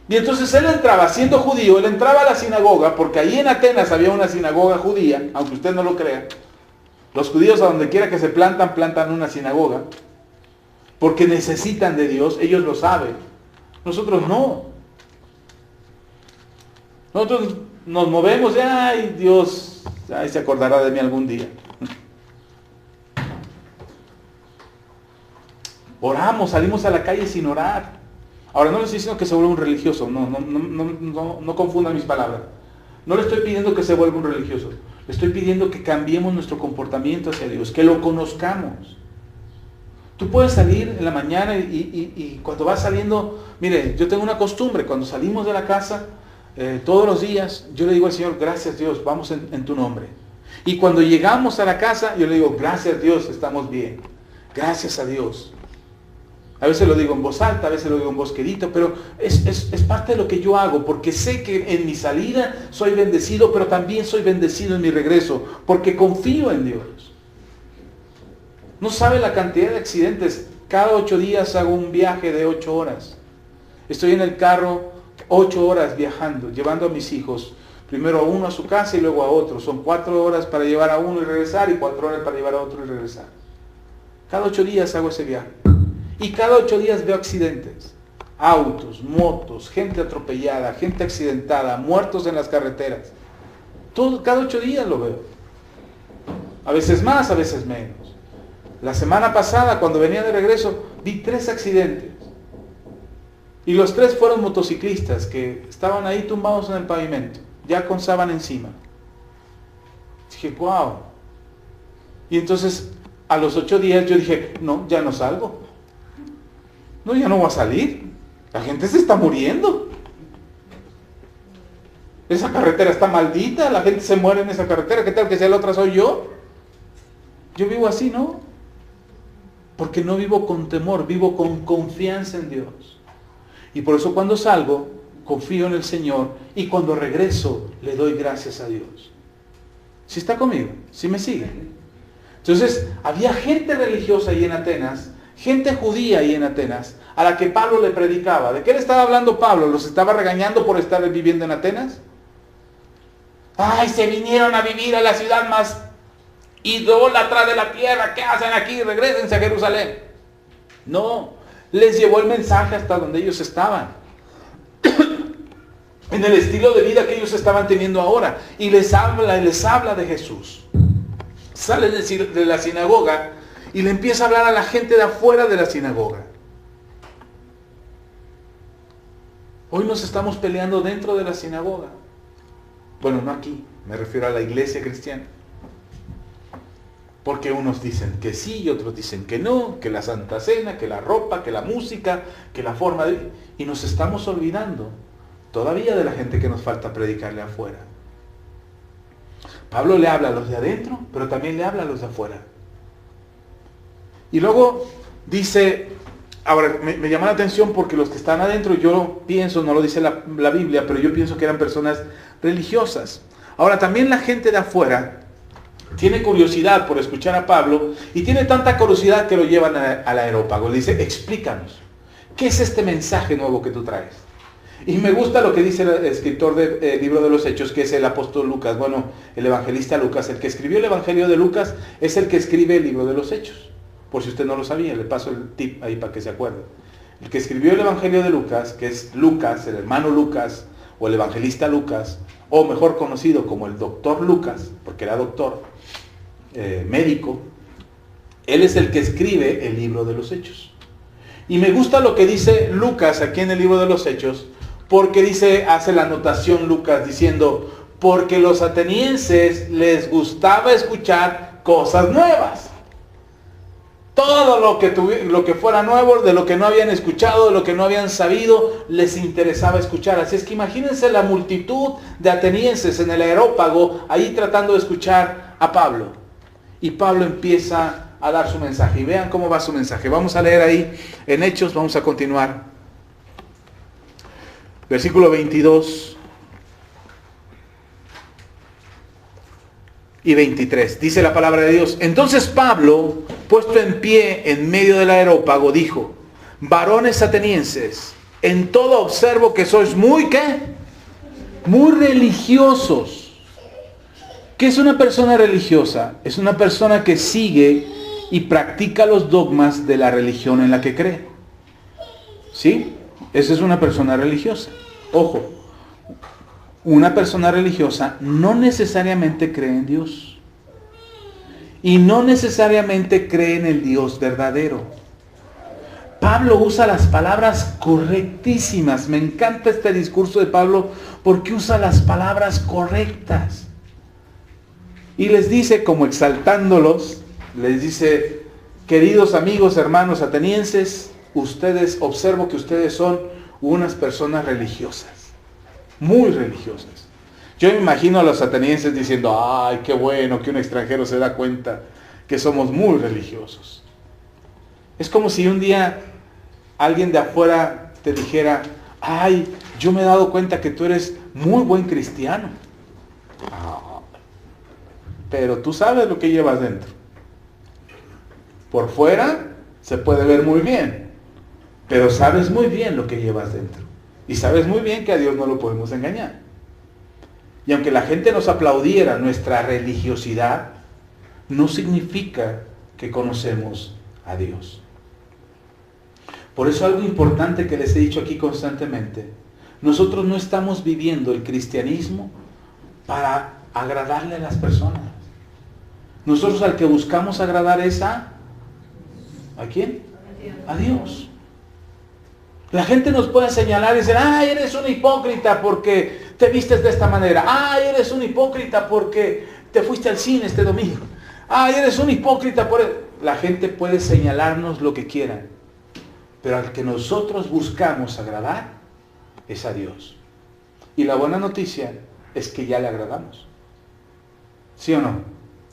Y entonces él entraba, siendo judío, él entraba a la sinagoga, porque ahí en Atenas había una sinagoga judía, aunque usted no lo crea. Los judíos a donde quiera que se plantan una sinagoga, porque necesitan de Dios, ellos lo saben. Nosotros no. Nosotros nos movemos y, ay, Dios, ay, se acordará de mí algún día. Oramos, salimos a la calle sin orar. Ahora, no le estoy diciendo que se vuelva un religioso, no confundan mis palabras. No le estoy pidiendo que se vuelva un religioso. Le estoy pidiendo que cambiemos nuestro comportamiento hacia Dios, que lo conozcamos. Tú puedes salir en la mañana y cuando vas saliendo, mire, yo tengo una costumbre, cuando salimos de la casa, todos los días, yo le digo al Señor, gracias Dios, vamos en tu nombre. Y cuando llegamos a la casa, yo le digo, gracias Dios, estamos bien. Gracias a Dios. A veces lo digo en voz alta, a veces lo digo en voz quedito, pero es parte de lo que yo hago, porque sé que en mi salida soy bendecido, pero también soy bendecido en mi regreso, porque confío en Dios. No sabe la cantidad de accidentes. Cada 8 días hago un viaje de 8 horas. Estoy en el carro 8 horas viajando, llevando a mis hijos. Primero a uno a su casa y luego a otro. Son 4 horas para llevar a uno y regresar y 4 horas para llevar a otro y regresar. Cada 8 días hago ese viaje. Y cada 8 días veo accidentes. Autos, motos, gente atropellada, gente accidentada, muertos en las carreteras. Cada 8 días lo veo. A veces más, a veces menos. La semana pasada, cuando venía de regreso, vi 3 accidentes. Y los 3 fueron motociclistas que estaban ahí tumbados en el pavimento, ya con sábana encima. Dije, wow. Y entonces, a los 8 días yo dije, no, ya no salgo. No, ya no voy a salir. La gente se está muriendo. Esa carretera está maldita, la gente se muere en esa carretera. ¿Qué tal que sea la otra soy yo? Yo vivo así, ¿no? Porque no vivo con temor, vivo con confianza en Dios. Y por eso cuando salgo, confío en el Señor. Y cuando regreso, le doy gracias a Dios. ¿Sí está conmigo? ¿Sí me sigue? Entonces, había gente religiosa ahí en Atenas, gente judía ahí en Atenas, a la que Pablo le predicaba. ¿De qué le estaba hablando Pablo? ¿Los estaba regañando por estar viviendo en Atenas? ¡Ay, se vinieron a vivir a la ciudad más idólatra de la tierra! ¿Qué hacen aquí? Regrésense a Jerusalén. No, les llevó el mensaje hasta donde ellos estaban. En el estilo de vida que ellos estaban teniendo ahora. Y les habla de Jesús. Sale de la sinagoga y le empieza a hablar a la gente de afuera de la sinagoga. Hoy nos estamos peleando dentro de la sinagoga. Bueno, no aquí, me refiero a la iglesia cristiana. Porque unos dicen que sí y otros dicen que no, que la Santa Cena, que la ropa, que la música, que la forma de... Y nos estamos olvidando todavía de la gente que nos falta predicarle afuera. Pablo le habla a los de adentro, pero también le habla a los de afuera. Y luego dice, ahora me llama la atención porque los que están adentro, yo pienso, no lo dice la Biblia, pero yo pienso que eran personas religiosas. Ahora también la gente de afuera tiene curiosidad por escuchar a Pablo y tiene tanta curiosidad que lo llevan al Areópago. Le dice, explícanos, ¿qué es este mensaje nuevo que tú traes? Y me gusta lo que dice el escritor del libro de los Hechos, que es el apóstol Lucas, bueno, el evangelista Lucas. El que escribió el evangelio de Lucas es el que escribe el libro de los Hechos. Por si usted no lo sabía, le paso el tip ahí para que se acuerde. El que escribió el Evangelio de Lucas, que es Lucas, el hermano Lucas, o el evangelista Lucas, o mejor conocido como el doctor Lucas, porque era doctor, médico, él es el que escribe el libro de los Hechos. Y me gusta lo que dice Lucas aquí en el libro de los Hechos, porque hace la anotación Lucas diciendo, porque los atenienses les gustaba escuchar cosas nuevas. Todo lo que fuera nuevo, de lo que no habían escuchado, de lo que no habían sabido, les interesaba escuchar. Así es que imagínense la multitud de atenienses en el Areópago, ahí tratando de escuchar a Pablo. Y Pablo empieza a dar su mensaje. Y vean cómo va su mensaje. Vamos a leer ahí en Hechos, vamos a continuar. Versículo 22 y 23. Dice la palabra de Dios. Entonces Pablo, puesto en pie en medio del Areópago, dijo, varones atenienses, en todo observo que sois muy, ¿qué? Muy religiosos. ¿Qué es una persona religiosa? Es una persona que sigue y practica los dogmas de la religión en la que cree. ¿Sí? Esa es una persona religiosa. Ojo, una persona religiosa no necesariamente cree en Dios. Y no necesariamente cree en el Dios verdadero. Pablo usa las palabras correctísimas. Me encanta este discurso de Pablo porque usa las palabras correctas. Y les dice, como exaltándolos, les dice, queridos amigos, hermanos atenienses, observo que ustedes son unas personas religiosas. Muy religiosas. Yo me imagino a los atenienses diciendo, ay, qué bueno que un extranjero se da cuenta que somos muy religiosos. Es como si un día alguien de afuera te dijera, ay, yo me he dado cuenta que tú eres muy buen cristiano. Pero tú sabes lo que llevas dentro. Por fuera se puede ver muy bien, pero sabes muy bien lo que llevas dentro. Y sabes muy bien que a Dios no lo podemos engañar. Y aunque la gente nos aplaudiera nuestra religiosidad, no significa que conocemos a Dios. Por eso algo importante que les he dicho aquí constantemente, nosotros no estamos viviendo el cristianismo para agradarle a las personas. Nosotros al que buscamos agradar es ¿a quién? A Dios. La gente nos puede señalar y decir, ay, eres un hipócrita porque te vistes de esta manera. Ay, eres un hipócrita porque te fuiste al cine este domingo. Ay, eres un hipócrita por... La gente puede señalarnos lo que quieran. Pero al que nosotros buscamos agradar es a Dios. Y la buena noticia es que ya le agradamos. ¿Sí o no?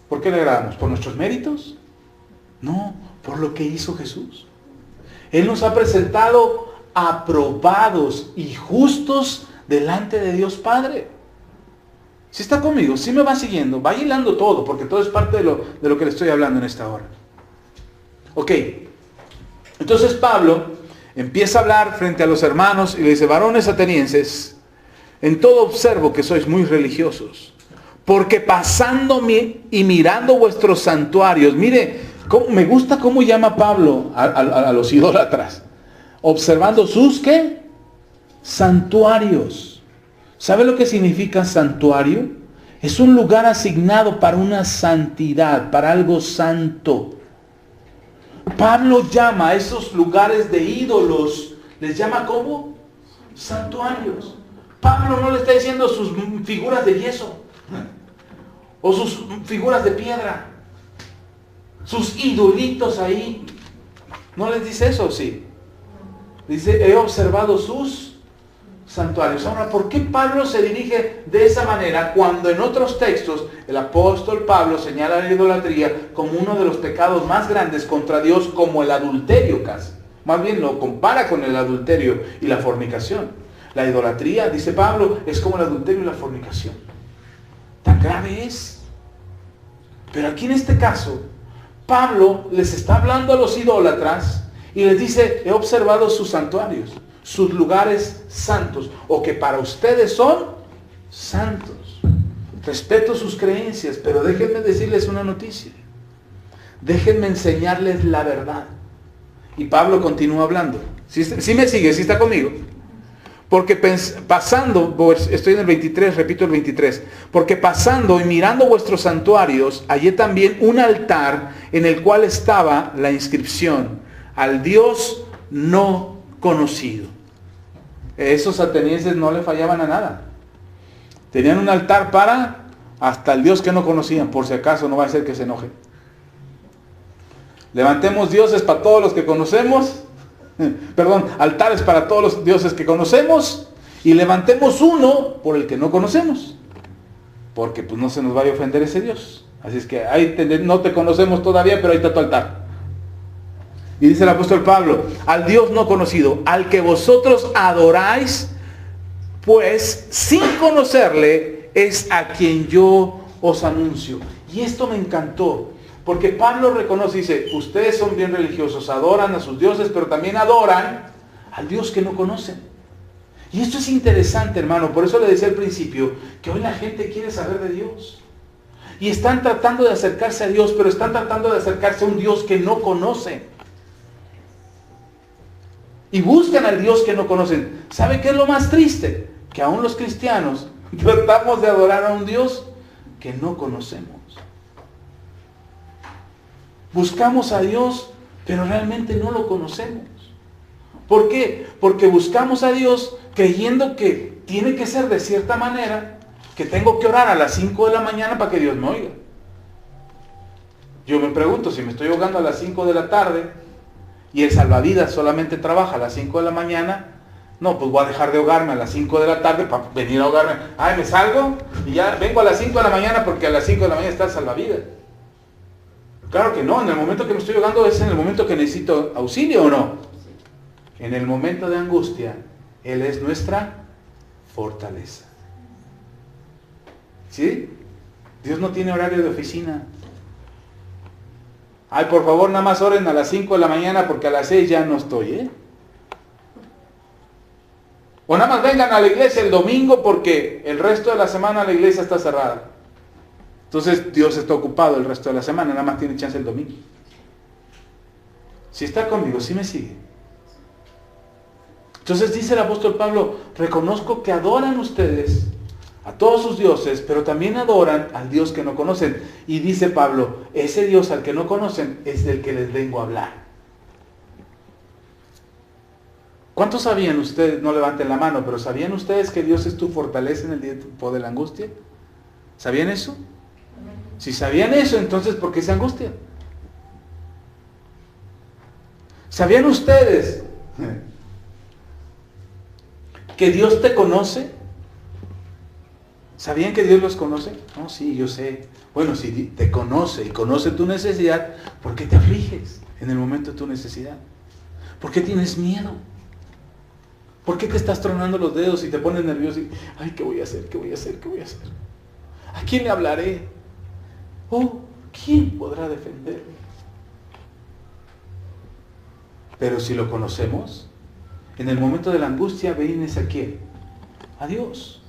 ¿Por qué le agradamos? ¿Por nuestros méritos? No, por lo que hizo Jesús. Él nos ha presentado aprobados y justos delante de Dios Padre. Si está conmigo, si me va siguiendo, va hilando todo, porque todo es parte de lo que le estoy hablando en esta hora. Ok, entonces Pablo empieza a hablar frente a los hermanos y le dice, varones atenienses, en todo observo que sois muy religiosos, porque pasando y mirando vuestros santuarios, mire, me gusta cómo llama Pablo a los idólatras, observando sus, ¿qué? Santuarios. ¿Sabe lo que significa santuario? Es un lugar asignado para una santidad, para algo santo. Pablo llama a esos lugares de ídolos, les llama ¿cómo? Santuarios. Pablo no le está diciendo sus figuras de yeso, o sus figuras de piedra, sus idolitos ahí. ¿No les dice eso? Sí. Dice, he observado sus santuarios. Ahora, ¿por qué Pablo se dirige de esa manera cuando en otros textos el apóstol Pablo señala la idolatría como uno de los pecados más grandes contra Dios, como el adulterio casi? Más bien lo compara con el adulterio y la fornicación. La idolatría, dice Pablo, es como el adulterio y la fornicación. Tan grave es. Pero aquí en este caso, Pablo les está hablando a los idólatras y les dice, he observado sus santuarios, sus lugares santos, o que para ustedes son santos. Respeto sus creencias, pero déjenme decirles una noticia. Déjenme enseñarles la verdad. Y Pablo continúa hablando. ¿Sí me sigue? ¿Sí está conmigo? Porque pasando, estoy en el 23, repito el 23. Porque pasando y mirando vuestros santuarios, hallé también un altar en el cual estaba la inscripción: al Dios no conocido. Esos atenienses no le fallaban a nada. Tenían un altar para hasta el Dios que no conocían, por si acaso no va a ser que se enoje. Levantemos dioses para todos los que conocemos. Perdón, altares para todos los dioses que conocemos. Y levantemos uno por el que no conocemos. Porque pues no se nos vaya a ofender ese Dios. Así es que ahí no te conocemos todavía, pero ahí está tu altar. Y dice el apóstol Pablo: al Dios no conocido, al que vosotros adoráis, pues sin conocerle, es a quien yo os anuncio. Y esto me encantó, porque Pablo reconoce y dice: ustedes son bien religiosos, adoran a sus dioses, pero también adoran al Dios que no conocen. Y esto es interesante, hermano. Por eso le decía al principio que hoy la gente quiere saber de Dios. Y están tratando de acercarse a Dios, pero están tratando de acercarse a un Dios que no conocen. Y buscan al Dios que no conocen. ¿Sabe qué es lo más triste? Que aún los cristianos tratamos de adorar a un Dios que no conocemos. Buscamos a Dios, pero realmente no lo conocemos. ¿Por qué? Porque buscamos a Dios creyendo que tiene que ser de cierta manera, que tengo que orar a las 5 de la mañana para que Dios me oiga. Yo me pregunto, si me estoy ahogando a las 5 de la tarde y el salvavidas solamente trabaja a las 5 de la mañana, no, pues voy a dejar de ahogarme a las 5 de la tarde para venir a ahogarme. Ay, me salgo y ya vengo a las 5 de la mañana porque a las 5 de la mañana está el salvavidas. Claro que no, en el momento que me estoy ahogando es en el momento que necesito auxilio, ¿o no? En el momento de angustia, Él es nuestra fortaleza. ¿Sí? Dios no tiene horario de oficina. Ay, por favor, nada más oren a las 5 de la mañana porque a las 6 ya no estoy, ¿eh? O nada más vengan a la iglesia el domingo porque el resto de la semana la iglesia está cerrada. Entonces Dios está ocupado el resto de la semana, nada más tiene chance el domingo. Si está conmigo, si me sigue. Entonces dice el apóstol Pablo: reconozco que adoran ustedes a todos sus dioses, pero también adoran al Dios que no conocen. Y dice Pablo: ese Dios al que no conocen es del que les vengo a hablar. ¿Cuántos sabían ustedes? No levanten la mano, pero ¿sabían ustedes que Dios es tu fortaleza en el día de la angustia? ¿Sabían eso? Si sabían eso, entonces ¿por qué se angustian? ¿Sabían ustedes que Dios te conoce? ¿Sabían que Dios los conoce? No, sí, yo sé. Bueno, si te conoce y conoce tu necesidad, ¿por qué te afliges en el momento de tu necesidad? ¿Por qué tienes miedo? ¿Por qué te estás tronando los dedos y te pones nervioso? Y, ay, ¿qué voy a hacer? ¿Qué voy a hacer? ¿Qué voy a hacer? ¿A quién le hablaré? Oh, ¿quién podrá defenderme? Pero si lo conocemos, en el momento de la angustia, vienes a quién? A Dios.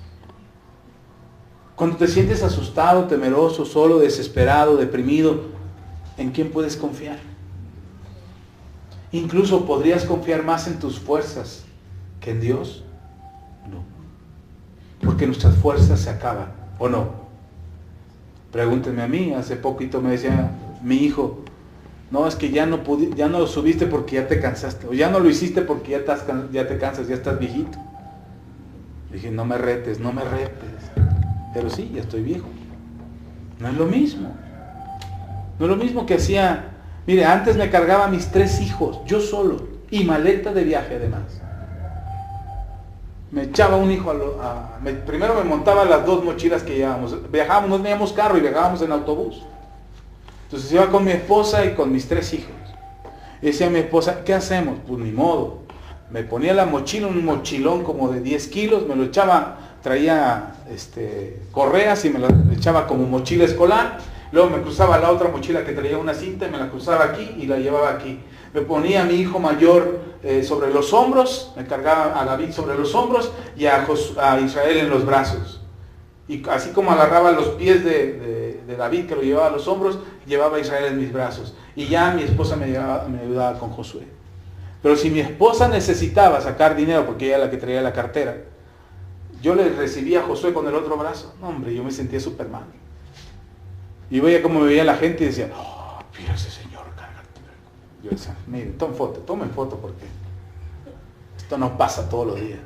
Cuando te sientes asustado, temeroso, solo, desesperado, deprimido, ¿en quién puedes confiar? Incluso podrías confiar más en tus fuerzas que en Dios. No. Porque nuestras fuerzas se acaban, ¿o no? Pregúntenme a mí. Hace poquito me decía mi hijo: no, es que ya no lo subiste porque ya te cansaste, o ya no lo hiciste porque ya te cansas, ya estás viejito. Le dije: no me retes. Pero sí, ya estoy viejo. No es lo mismo. No es lo mismo que hacía. Mire, antes me cargaba a mis 3 hijos, yo solo, y maleta de viaje además. Me echaba un hijo primero me montaba las 2 mochilas que llevábamos. Viajábamos, no teníamos carro y viajábamos en autobús. Entonces iba con mi esposa y con mis 3 hijos. Y decía mi esposa: ¿qué hacemos? Pues ni modo. Me ponía la mochila, un mochilón como de 10 kilos, me lo echaba, traía correas y me lo echaba como mochila escolar. Luego me cruzaba la otra mochila que traía una cinta y me la cruzaba aquí y la llevaba aquí. Me ponía a mi hijo mayor sobre los hombros, me cargaba a David sobre los hombros y a Israel en los brazos. Y así como agarraba los pies de de David, que lo llevaba a los hombros, llevaba a Israel en mis brazos. Y ya mi esposa me ayudaba con Josué. Pero si mi esposa necesitaba sacar dinero, porque ella era la que traía la cartera, yo le recibía a Josué con el otro brazo. No, hombre, yo me sentía Superman. Y veía cómo me veía la gente y decía, oh, mira ese señor, cárgate. Yo decía, miren, tomen foto porque esto no pasa todos los días,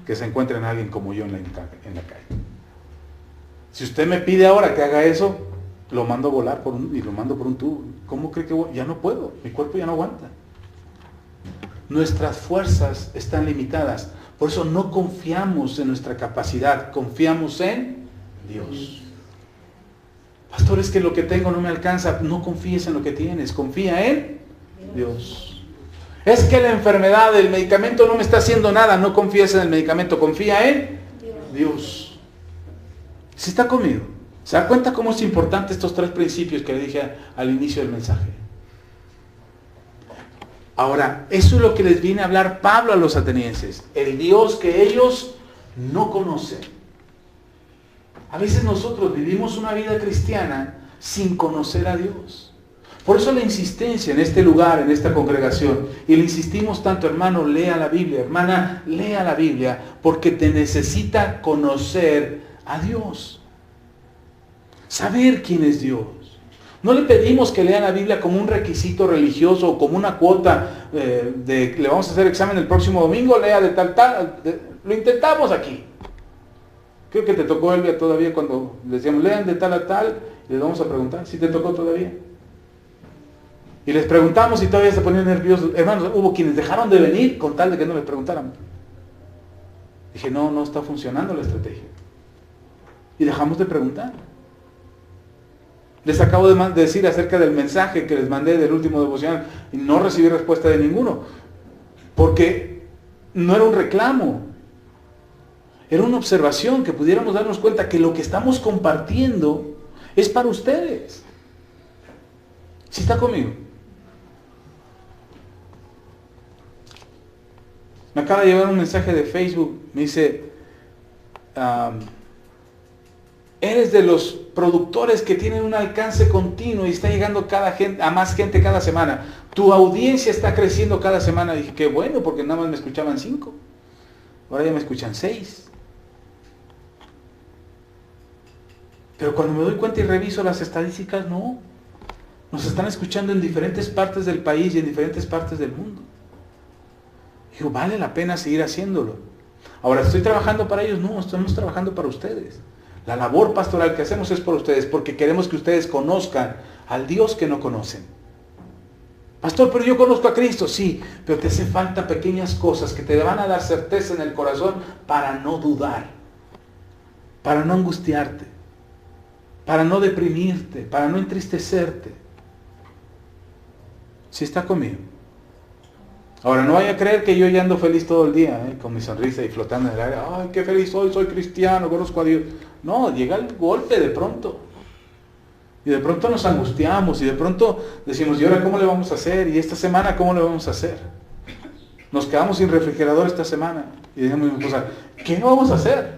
que se encuentren a alguien como yo en la calle. Si usted me pide ahora que haga eso, lo mando a volar y lo mando por un tubo. ¿Cómo cree que ya no puedo? Mi cuerpo ya no aguanta. Nuestras fuerzas están limitadas. Por eso no confiamos en nuestra capacidad, confiamos en Dios. Pastor, es que lo que tengo no me alcanza. No confíes en lo que tienes, confía en Dios. Es que la enfermedad, el medicamento no me está haciendo nada. No confíes en el medicamento, confía en Dios. ¿Sí está conmigo? ¿Se da cuenta cómo es importante estos 3 principios que le dije al inicio del mensaje? Ahora, eso es lo que les viene a hablar Pablo a los atenienses. El Dios que ellos no conocen. A veces nosotros vivimos una vida cristiana sin conocer a Dios. Por eso la insistencia en este lugar, en esta congregación, y le insistimos tanto, hermano, lea la Biblia, hermana, lea la Biblia, porque te necesita conocer a Dios. Saber quién es Dios. No le pedimos que lea la Biblia como un requisito religioso o como una cuota de le vamos a hacer examen el próximo domingo, lea de tal. Lo intentamos aquí. Creo que te tocó, Elvia, todavía cuando le decíamos, lean de tal a tal, y les vamos a preguntar, ¿sí te tocó todavía? Y les preguntamos y todavía se ponían nerviosos. Hermanos, hubo quienes dejaron de venir con tal de que no les preguntáramos. Dije, no está funcionando la estrategia. Y dejamos de preguntar. Les acabo de decir acerca del mensaje que les mandé del último devocional y no recibí respuesta de ninguno. Porque no era un reclamo. Era una observación que pudiéramos darnos cuenta que lo que estamos compartiendo es para ustedes. ¿Sí está conmigo? Me acaba de llegar un mensaje de Facebook. Me dice, eres de los productores que tienen un alcance continuo y está llegando a más gente cada semana. Tu audiencia está creciendo cada semana. Dije, qué bueno, porque nada más me escuchaban 5. Ahora ya me escuchan 6. Pero cuando me doy cuenta y reviso las estadísticas, no. Nos están escuchando en diferentes partes del país y en diferentes partes del mundo. Digo, vale la pena seguir haciéndolo. Ahora, ¿estoy trabajando para ellos? No, estamos trabajando para ustedes. La labor pastoral que hacemos es por ustedes, porque queremos que ustedes conozcan al Dios que no conocen. Pastor, pero yo conozco a Cristo, sí, pero te hace falta pequeñas cosas que te van a dar certeza en el corazón para no dudar, para no angustiarte, para no deprimirte, para no entristecerte. ¿Sí está conmigo? Ahora, no vaya a creer que yo ya ando feliz todo el día, con mi sonrisa y flotando en el aire. ¡Ay, qué feliz soy cristiano, conozco a Dios! No, llega el golpe de pronto. Y de pronto nos angustiamos y de pronto decimos, ¿y ahora cómo le vamos a hacer? ¿Y esta semana cómo le vamos a hacer? Nos quedamos sin refrigerador esta semana. Y decimos a mi esposa, ¿qué vamos a hacer?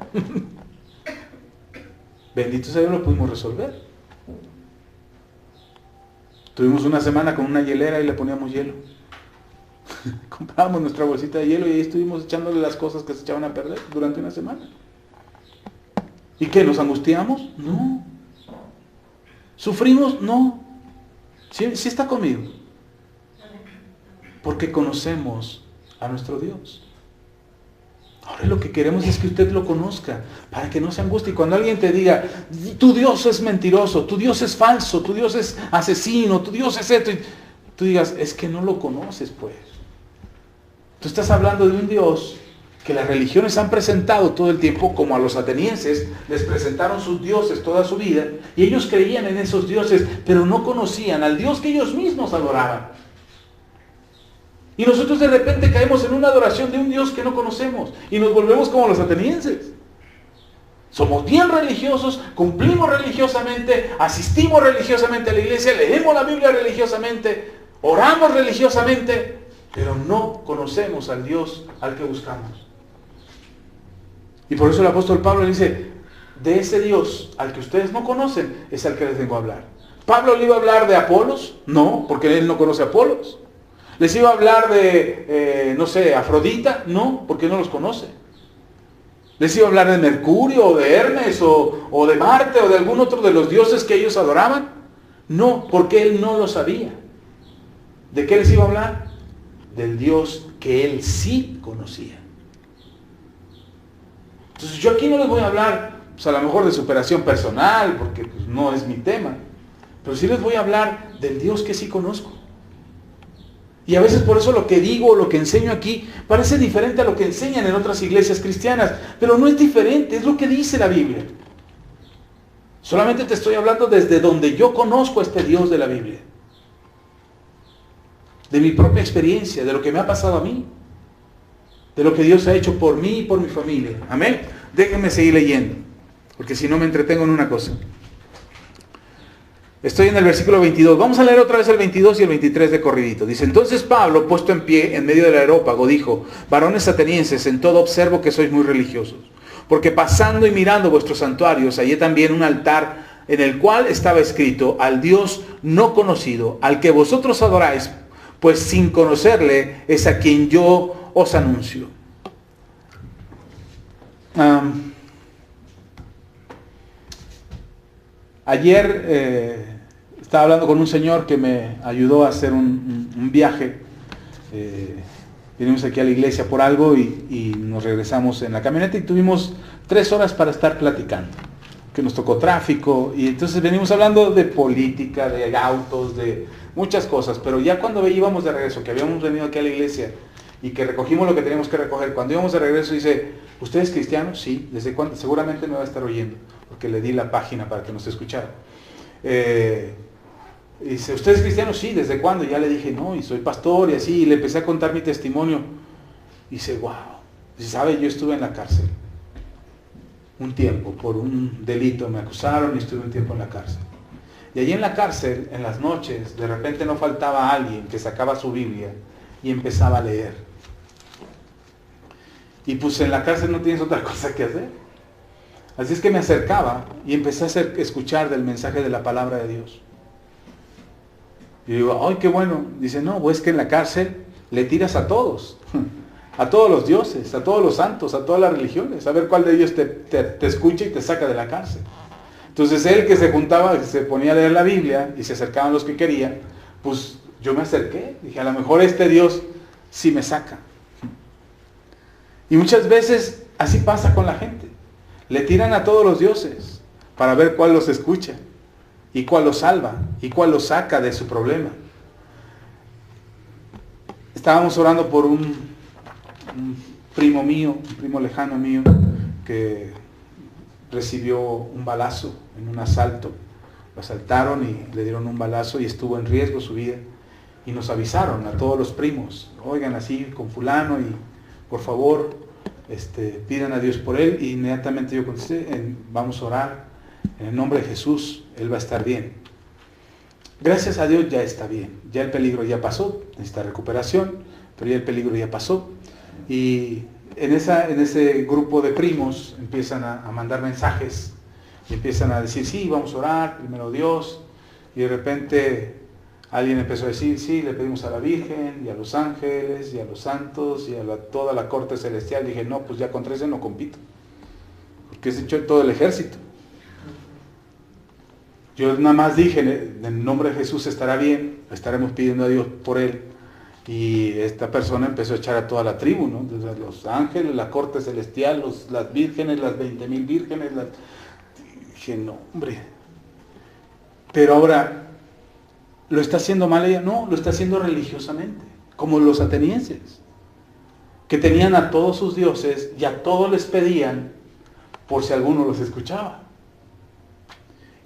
Bendito sea Dios, lo pudimos resolver. Tuvimos una semana con una hielera y le poníamos hielo. Comprábamos nuestra bolsita de hielo y ahí estuvimos echándole las cosas que se echaban a perder durante una semana. ¿Y qué? ¿Nos angustiamos? No. ¿Sufrimos? No. ¿Sí está conmigo? Porque conocemos a nuestro Dios. Ahora lo que queremos es que usted lo conozca, para que no se angustie. Y cuando alguien te diga, tu Dios es mentiroso, tu Dios es falso, tu Dios es asesino, tu Dios es esto, y tú digas, es que no lo conoces, pues. Tú estás hablando de un Dios que las religiones han presentado todo el tiempo, como a los atenienses les presentaron sus dioses toda su vida, y ellos creían en esos dioses, pero no conocían al Dios que ellos mismos adoraban. Y nosotros de repente caemos en una adoración de un Dios que no conocemos, y nos volvemos como los atenienses. Somos bien religiosos, cumplimos religiosamente, asistimos religiosamente a la iglesia, leemos la Biblia religiosamente, oramos religiosamente, pero no conocemos al Dios al que buscamos. Y por eso el apóstol Pablo dice, de ese Dios al que ustedes no conocen es al que les vengo a hablar. ¿Pablo le iba a hablar de Apolos? No, porque él no conoce a Apolos. ¿Les iba a hablar de, Afrodita? No, porque no los conoce. ¿Les iba a hablar de Mercurio, o de Hermes, o de Marte, o de algún otro de los dioses que ellos adoraban? No, porque él no lo sabía. ¿De qué les iba a hablar? Del Dios que él sí conocía. Entonces yo aquí no les voy a hablar, pues a lo mejor de superación personal, porque pues, no es mi tema. Pero sí les voy a hablar del Dios que sí conozco. Y a veces por eso lo que digo, lo que enseño aquí, parece diferente a lo que enseñan en otras iglesias cristianas. Pero no es diferente, es lo que dice la Biblia. Solamente te estoy hablando desde donde yo conozco a este Dios de la Biblia. De mi propia experiencia, de lo que me ha pasado a mí. De lo que Dios ha hecho por mí y por mi familia. Amén. Déjenme seguir leyendo, porque si no me entretengo en una cosa. Estoy en el versículo 22. Vamos a leer otra vez el 22 y el 23 de corridito. Dice, entonces Pablo, puesto en pie en medio del areópago, dijo, varones atenienses, en todo observo que sois muy religiosos. Porque pasando y mirando vuestros santuarios, hallé también un altar en el cual estaba escrito, al Dios no conocido, al que vosotros adoráis, pues sin conocerle es a quien yo os anuncio. Ayer estaba hablando con un señor que me ayudó a hacer un viaje. Vinimos aquí a la iglesia por algo y nos regresamos en la camioneta y tuvimos 3 horas para estar platicando. Que nos tocó tráfico y entonces venimos hablando de política, de autos, de muchas cosas. Pero ya cuando íbamos de regreso, que habíamos venido aquí a la iglesia y que recogimos lo que teníamos que recoger, cuando íbamos de regreso dice, ¿usted es cristiano? Sí. ¿Desde cuándo? Seguramente me va a estar oyendo, porque le di la página para que nos escuchara. Dice, ¿usted es cristiano? Sí. ¿Desde cuándo? Ya le dije, no, y soy pastor y así, y le empecé a contar mi testimonio. Y dice, wow. Dice, ¿sabe? Yo estuve en la cárcel un tiempo, por un delito, me acusaron y estuve un tiempo en la cárcel. Y allí en la cárcel, en las noches, de repente no faltaba alguien que sacaba su Biblia y empezaba a leer. Y pues en la cárcel no tienes otra cosa que hacer. Así es que me acercaba y empecé a escuchar del mensaje de la palabra de Dios. Y digo, ¡ay, qué bueno! Dice, no, pues es que en la cárcel le tiras a todos. A todos los dioses, a todos los santos, a todas las religiones, a ver cuál de ellos te escucha y te saca de la cárcel. Entonces él que se juntaba, se ponía a leer la Biblia y se acercaban los que querían, pues yo me acerqué, dije, a lo mejor este Dios sí me saca. Y muchas veces así pasa con la gente. Le tiran a todos los dioses para ver cuál los escucha y cuál los salva y cuál los saca de su problema. Estábamos orando por un primo mío, un primo lejano mío, que recibió un balazo en un asalto. Lo asaltaron y le dieron un balazo y estuvo en riesgo su vida. Y nos avisaron a todos los primos, oigan, así con fulano y por favor pidan a Dios por él. Y inmediatamente yo contesté, vamos a orar en el nombre de Jesús, él va a estar bien. Gracias a Dios ya está bien, ya el peligro ya pasó, necesita recuperación, pero ya el peligro ya pasó. Y en ese grupo de primos empiezan a mandar mensajes y empiezan a decir, sí, vamos a orar, primero Dios. Y de repente alguien empezó a decir, sí, le pedimos a la Virgen y a los ángeles y a los santos y a toda la corte celestial. Dije, no, pues ya contra ese no compito, porque es hecho todo el ejército. Yo nada más dije, en el nombre de Jesús estará bien, estaremos pidiendo a Dios por él. Y esta persona empezó a echar a toda la tribu, ¿no? Desde los ángeles, la corte celestial, las vírgenes, las 20,000 vírgenes. Dije, no, hombre. Pero ahora, ¿lo está haciendo mal ella? No, lo está haciendo religiosamente, como los atenienses, que tenían a todos sus dioses y a todos les pedían por si alguno los escuchaba.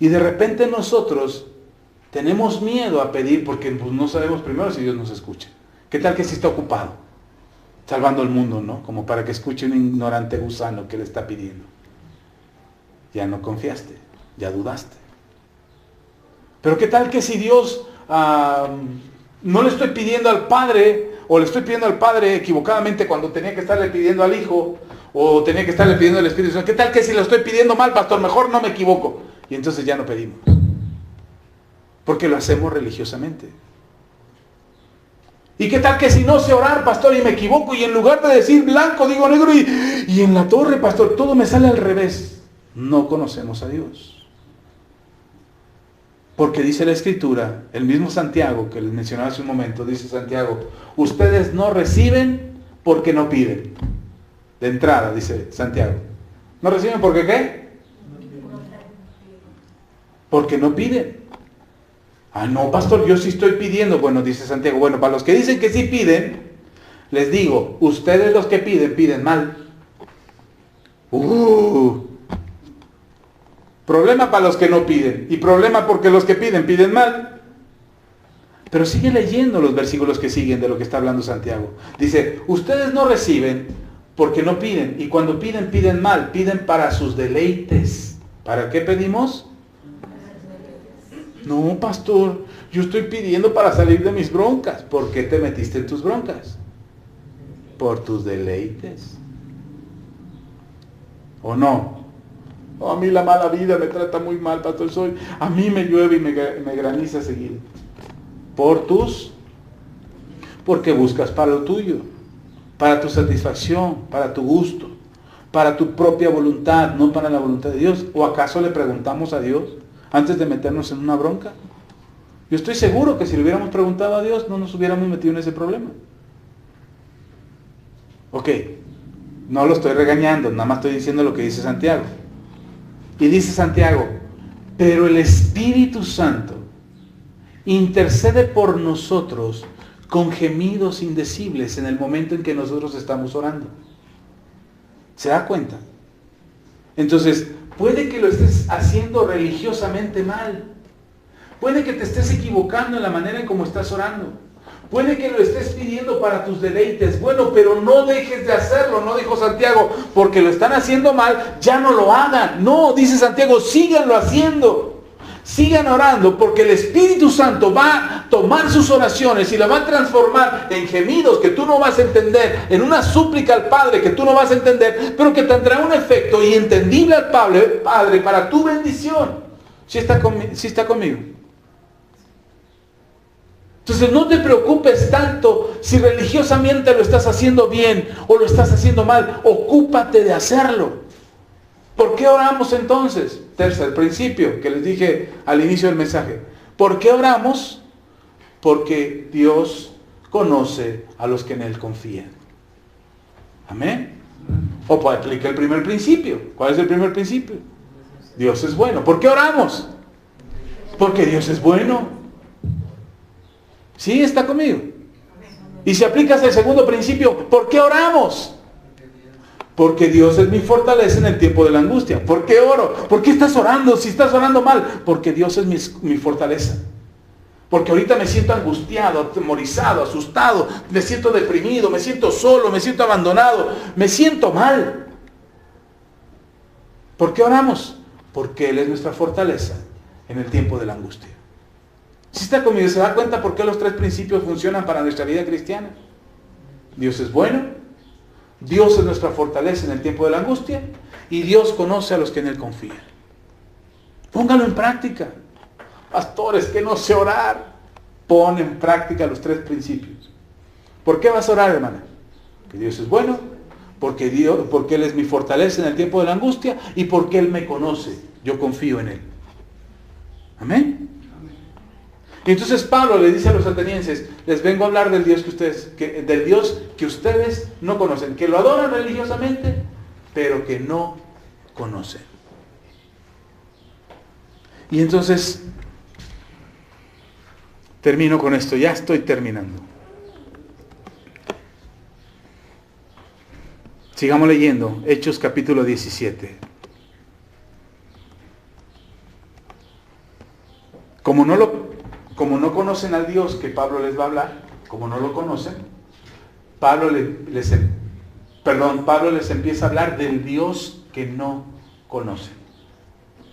Y de repente nosotros tenemos miedo a pedir porque pues, no sabemos primero si Dios nos escucha. ¿Qué tal que si está ocupado? Salvando el mundo, ¿no? Como para que escuche un ignorante gusano que le está pidiendo. Ya no confiaste, ya dudaste. Pero ¿qué tal que si Dios no le estoy pidiendo al Padre o le estoy pidiendo al Padre equivocadamente cuando tenía que estarle pidiendo al Hijo, o tenía que estarle pidiendo al Espíritu Santo. ¿Qué tal que si lo estoy pidiendo mal, pastor? Mejor no me equivoco. Y entonces ya no pedimos. Porque lo hacemos religiosamente. ¿Y qué tal que si no sé orar, pastor, y me equivoco, y en lugar de decir blanco, digo negro, y en la torre, pastor, todo me sale al revés? No conocemos a Dios. Porque dice la Escritura, el mismo Santiago que les mencionaba hace un momento, dice Santiago, ustedes no reciben porque no piden. De entrada, dice Santiago. ¿No reciben porque qué? Porque no piden. Ah, no, pastor, yo sí estoy pidiendo. Bueno, dice Santiago, bueno, para los que dicen que sí piden, les digo, ustedes los que piden, piden mal. Problema para los que no piden. Y problema porque los que piden, piden mal. Pero sigue leyendo los versículos que siguen de lo que está hablando Santiago. Dice, ustedes no reciben porque no piden. Y cuando piden, piden mal. Piden para sus deleites. ¿Para qué pedimos? No, pastor, yo estoy pidiendo para salir de mis broncas. ¿Por qué te metiste en tus broncas? Por tus deleites. ¿O no? Oh, a mí la mala vida me trata muy mal, pastor. A mí me llueve y me graniza seguido. Porque buscas para lo tuyo, para tu satisfacción, para tu gusto, para tu propia voluntad, no para la voluntad de Dios. ¿O acaso le preguntamos a Dios antes de meternos en una bronca? Yo estoy seguro que si le hubiéramos preguntado a Dios, no nos hubiéramos metido en ese problema. Ok, no lo estoy regañando, nada más estoy diciendo lo que dice Santiago. Y dice Santiago, pero el Espíritu Santo intercede por nosotros con gemidos indecibles en el momento en que nosotros estamos orando. ¿Se da cuenta? Entonces, puede que lo estés haciendo religiosamente mal. Puede que te estés equivocando en la manera en cómo estás orando. Puede que lo estés pidiendo para tus deleites. Bueno, pero no dejes de hacerlo, no dijo Santiago, porque lo están haciendo mal, ya no lo hagan. No, dice Santiago, síganlo haciendo. Sigan orando, porque el Espíritu Santo va a tomar sus oraciones y la va a transformar en gemidos que tú no vas a entender, en una súplica al Padre que tú no vas a entender, pero que tendrá un efecto y entendible al Padre para tu bendición. ¿Sí está conmigo? Entonces no te preocupes tanto si religiosamente lo estás haciendo bien o lo estás haciendo mal. Ocúpate de hacerlo. ¿Por qué oramos entonces? Tercer principio que les dije al inicio del mensaje. ¿Por qué oramos? Porque Dios conoce a los que en Él confían. Amén. O puede aplicar el primer principio. ¿Cuál es el primer principio? Dios es bueno. ¿Por qué oramos? Porque Dios es bueno. ¿Sí está conmigo? Y si aplicas el segundo principio, ¿por qué oramos? Porque Dios es mi fortaleza en el tiempo de la angustia. ¿Por qué oro? ¿Por qué estás orando si estás orando mal? Porque Dios es mi fortaleza. Porque ahorita me siento angustiado, atemorizado, asustado, me siento deprimido, me siento solo, me siento abandonado, me siento mal. ¿Por qué oramos? Porque Él es nuestra fortaleza en el tiempo de la angustia. Si está conmigo, ¿se da cuenta por qué los tres principios funcionan para nuestra vida cristiana? Dios es bueno, Dios es nuestra fortaleza en el tiempo de la angustia y Dios conoce a los que en Él confían. Póngalo en práctica. Pastores, que no sé orar. Pon en práctica los tres principios. ¿Por qué vas a orar, hermana? Porque Dios es bueno, porque Él es mi fortaleza en el tiempo de la angustia y porque Él me conoce. Yo confío en Él. Amén. Y entonces Pablo le dice a los atenienses, les vengo a hablar del Dios del Dios que ustedes no conocen, que lo adoran religiosamente, pero que no conocen. Y entonces, termino con esto, ya estoy terminando. Sigamos leyendo, Hechos capítulo 17. Como no conocen al Dios que Pablo les va a hablar, como no lo conocen, Pablo les empieza a hablar del Dios que no conocen.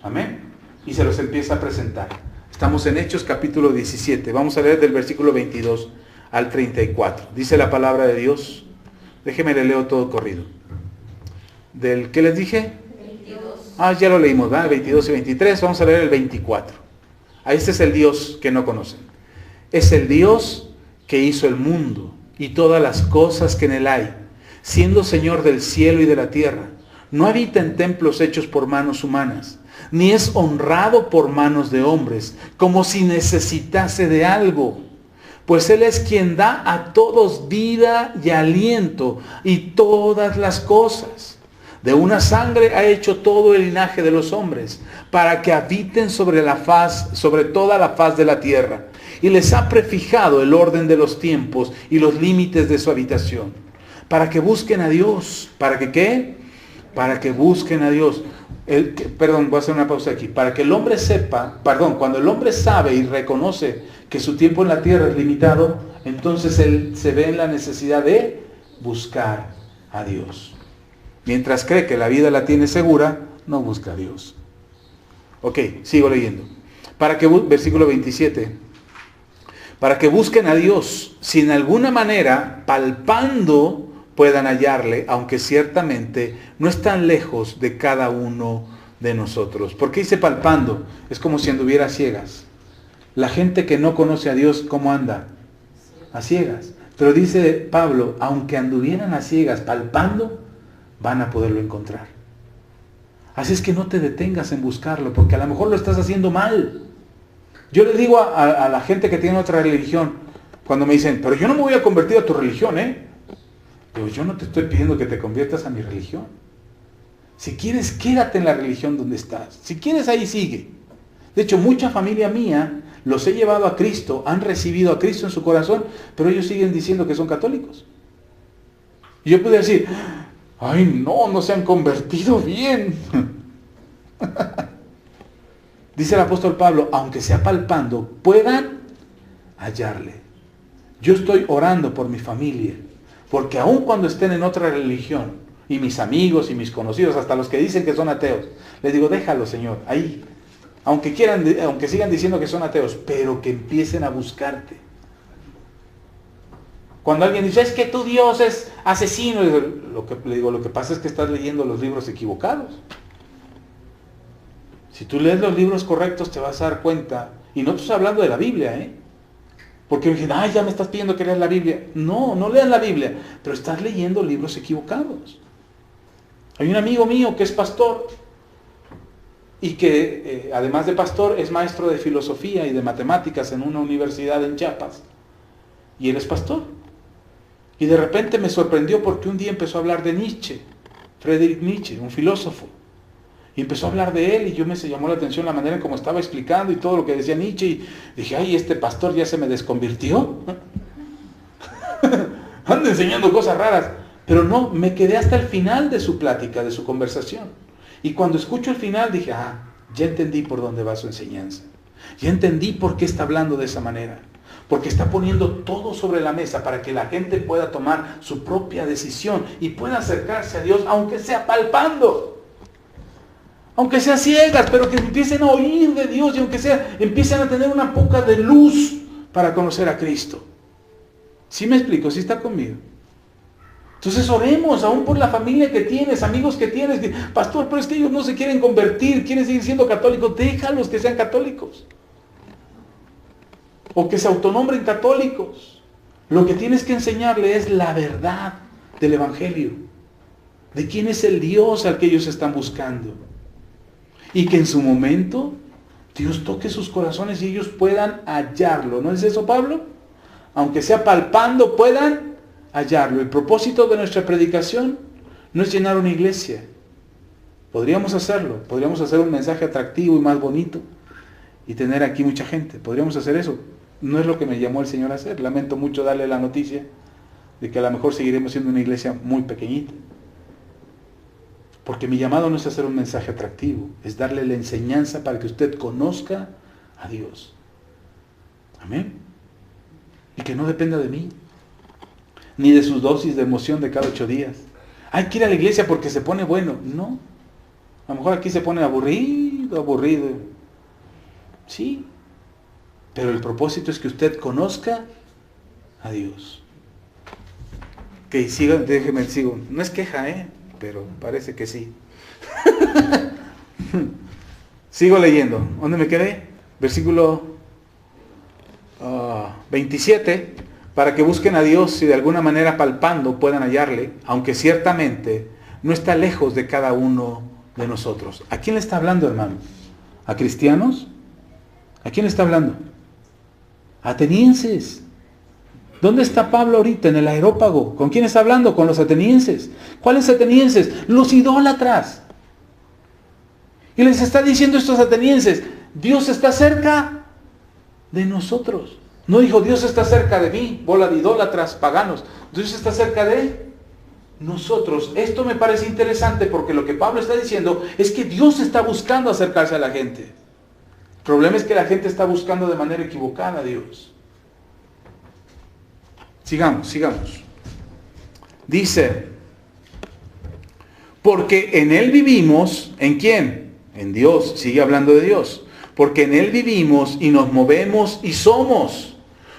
Amén. Y se los empieza a presentar. Estamos en Hechos capítulo 17. Vamos a leer del versículo 22 al 34. Dice la palabra de Dios. Déjeme le leo todo corrido. ¿Del qué les dije? 22. Ya lo leímos, ¿verdad? 22 y 23. Vamos a leer el 24. Este es el Dios que no conocen. Es el Dios que hizo el mundo y todas las cosas que en él hay, siendo Señor del cielo y de la tierra. No habita en templos hechos por manos humanas, ni es honrado por manos de hombres, como si necesitase de algo. Pues Él es quien da a todos vida y aliento y todas las cosas. De una sangre ha hecho todo el linaje de los hombres, para que habiten sobre toda la faz de la tierra. Y les ha prefijado el orden de los tiempos y los límites de su habitación, para que busquen a Dios. ¿Para que qué? Para que busquen a Dios. Voy a hacer una pausa aquí. Para que el hombre cuando el hombre sabe y reconoce que su tiempo en la tierra es limitado, entonces él se ve en la necesidad de buscar a Dios. Mientras cree que la vida la tiene segura, no busca a Dios. Ok, sigo leyendo. Versículo 27. Para que busquen a Dios, si en alguna manera, palpando, puedan hallarle, aunque ciertamente no están lejos de cada uno de nosotros. ¿Por qué dice palpando? Es como si anduviera a ciegas. La gente que no conoce a Dios, ¿cómo anda? A ciegas. Pero dice Pablo, aunque anduvieran a ciegas, palpando, van a poderlo encontrar. Así es que no te detengas en buscarlo, porque a lo mejor lo estás haciendo mal. Yo le digo a la gente que tiene otra religión, cuando me dicen, pero yo no me voy a convertir a tu religión, Digo, yo no te estoy pidiendo que te conviertas a mi religión. Si quieres, quédate en la religión donde estás. Si quieres, ahí sigue. De hecho, mucha familia mía los he llevado a Cristo, han recibido a Cristo en su corazón, pero ellos siguen diciendo que son católicos. Y yo pude decir, ay no se han convertido bien. Dice el apóstol Pablo, aunque sea palpando, puedan hallarle. Yo estoy orando por mi familia, porque aun cuando estén en otra religión, y mis amigos y mis conocidos, hasta los que dicen que son ateos, les digo, déjalo, Señor, ahí. Aunque sigan diciendo que son ateos, pero que empiecen a buscarte. Cuando alguien dice, es que tu Dios es asesino, le digo, lo que pasa es que estás leyendo los libros equivocados. Si tú lees los libros correctos te vas a dar cuenta, y no estoy hablando de la Biblia, porque me dicen, ay, ya me estás pidiendo que leas la Biblia. No leas la Biblia, pero estás leyendo libros equivocados. Hay un amigo mío que es pastor, y que además de pastor es maestro de filosofía y de matemáticas en una universidad en Chiapas. Y él es pastor. Y de repente me sorprendió porque un día empezó a hablar de Nietzsche, Friedrich Nietzsche, un filósofo. Y empezó a hablar de él y me llamó la atención la manera en cómo estaba explicando y todo lo que decía Nietzsche. Y dije, ay, este pastor ya se me desconvirtió. Anda enseñando cosas raras. Pero no, me quedé hasta el final de su plática, de su conversación. Y cuando escucho el final dije, ya entendí por dónde va su enseñanza. Ya entendí por qué está hablando de esa manera. Porque está poniendo todo sobre la mesa para que la gente pueda tomar su propia decisión y pueda acercarse a Dios, aunque sea palpando. Aunque sea ciegas, pero que empiecen a oír de Dios y aunque sea, empiecen a tener una poca de luz para conocer a Cristo. ¿Sí me explico? ¿Sí está conmigo? Entonces oremos aún por la familia que tienes, amigos que tienes. Pastor, pero es que ellos no se quieren convertir, quieren seguir siendo católicos. Déjalos que sean católicos. O que se autonombren católicos. Lo que tienes que enseñarle es la verdad del Evangelio. De quién es el Dios al que ellos están buscando. Y que en su momento Dios toque sus corazones y ellos puedan hallarlo. ¿No es eso, Pablo? Aunque sea palpando, puedan hallarlo. El propósito de nuestra predicación no es llenar una iglesia. Podríamos hacerlo. Podríamos hacer un mensaje atractivo y más bonito y tener aquí mucha gente. Podríamos hacer eso. No es lo que me llamó el Señor a hacer. Lamento mucho darle la noticia de que a lo mejor seguiremos siendo una iglesia muy pequeñita. Porque mi llamado no es hacer un mensaje atractivo, es darle la enseñanza para que usted conozca a Dios. Amén. Y que no dependa de mí, ni de sus dosis de emoción de cada 8 días. Hay que ir a la iglesia porque se pone bueno. No. A lo mejor aquí se pone aburrido. Sí. Pero el propósito es que usted conozca a Dios. Que sigo, déjeme, sigo. No es queja, pero parece que sí. Sigo leyendo. ¿Dónde me quedé? Versículo 27. Para que busquen a Dios y de alguna manera palpando puedan hallarle, aunque ciertamente no está lejos de cada uno de nosotros. ¿A quién le está hablando, hermano? ¿A cristianos? ¿A quién le está hablando? A atenienses. ¿Dónde está Pablo ahorita? En el Areópago. ¿Con quién está hablando? Con los atenienses. ¿Cuáles atenienses? Los idólatras. Y les está diciendo estos atenienses, Dios está cerca de nosotros. No dijo, Dios está cerca de mí, bola de idólatras, paganos. Dios está cerca de nosotros. Esto me parece interesante porque lo que Pablo está diciendo es que Dios está buscando acercarse a la gente. El problema es que la gente está buscando de manera equivocada a Dios. Sigamos. Dice, porque en Él vivimos, ¿en quién? En Dios, sigue hablando de Dios. Porque en Él vivimos y nos movemos y somos,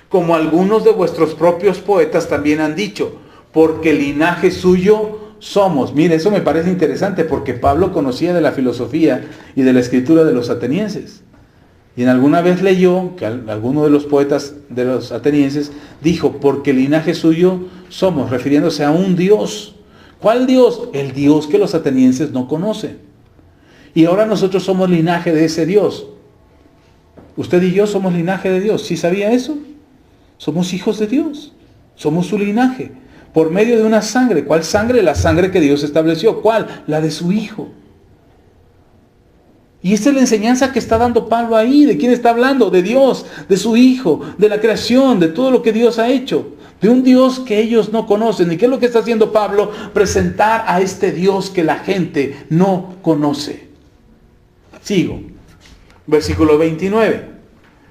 como algunos de vuestros propios poetas también han dicho, porque linaje suyo somos. Mire, eso me parece interesante porque Pablo conocía de la filosofía y de la escritura de los atenienses. Y en alguna vez leyó que alguno de los poetas de los atenienses dijo, porque linaje suyo somos, refiriéndose a un Dios. ¿Cuál Dios? El Dios que los atenienses no conocen. Y ahora nosotros somos linaje de ese Dios. Usted y yo somos linaje de Dios. ¿Sí sabía eso? Somos hijos de Dios. Somos su linaje. Por medio de una sangre. ¿Cuál sangre? La sangre que Dios estableció. ¿Cuál? La de su Hijo. Y esta es la enseñanza que está dando Pablo ahí. ¿De quién está hablando? De Dios, de su Hijo, de la creación, de todo lo que Dios ha hecho. De un Dios que ellos no conocen. ¿Y qué es lo que está haciendo Pablo? Presentar a este Dios que la gente no conoce. Sigo. Versículo 29.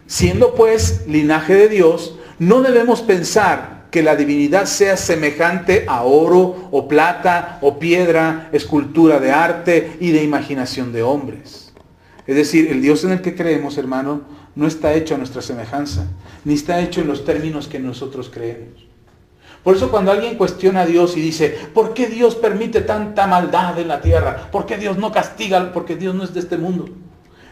Siendo pues linaje de Dios, no debemos pensar que la divinidad sea semejante a oro o plata o piedra, escultura de arte y de imaginación de hombres. Es decir, el Dios en el que creemos, hermano, no está hecho a nuestra semejanza, ni está hecho en los términos que nosotros creemos. Por eso cuando alguien cuestiona a Dios y dice, ¿por qué Dios permite tanta maldad en la tierra? ¿Por qué Dios no castiga? Porque Dios no es de este mundo,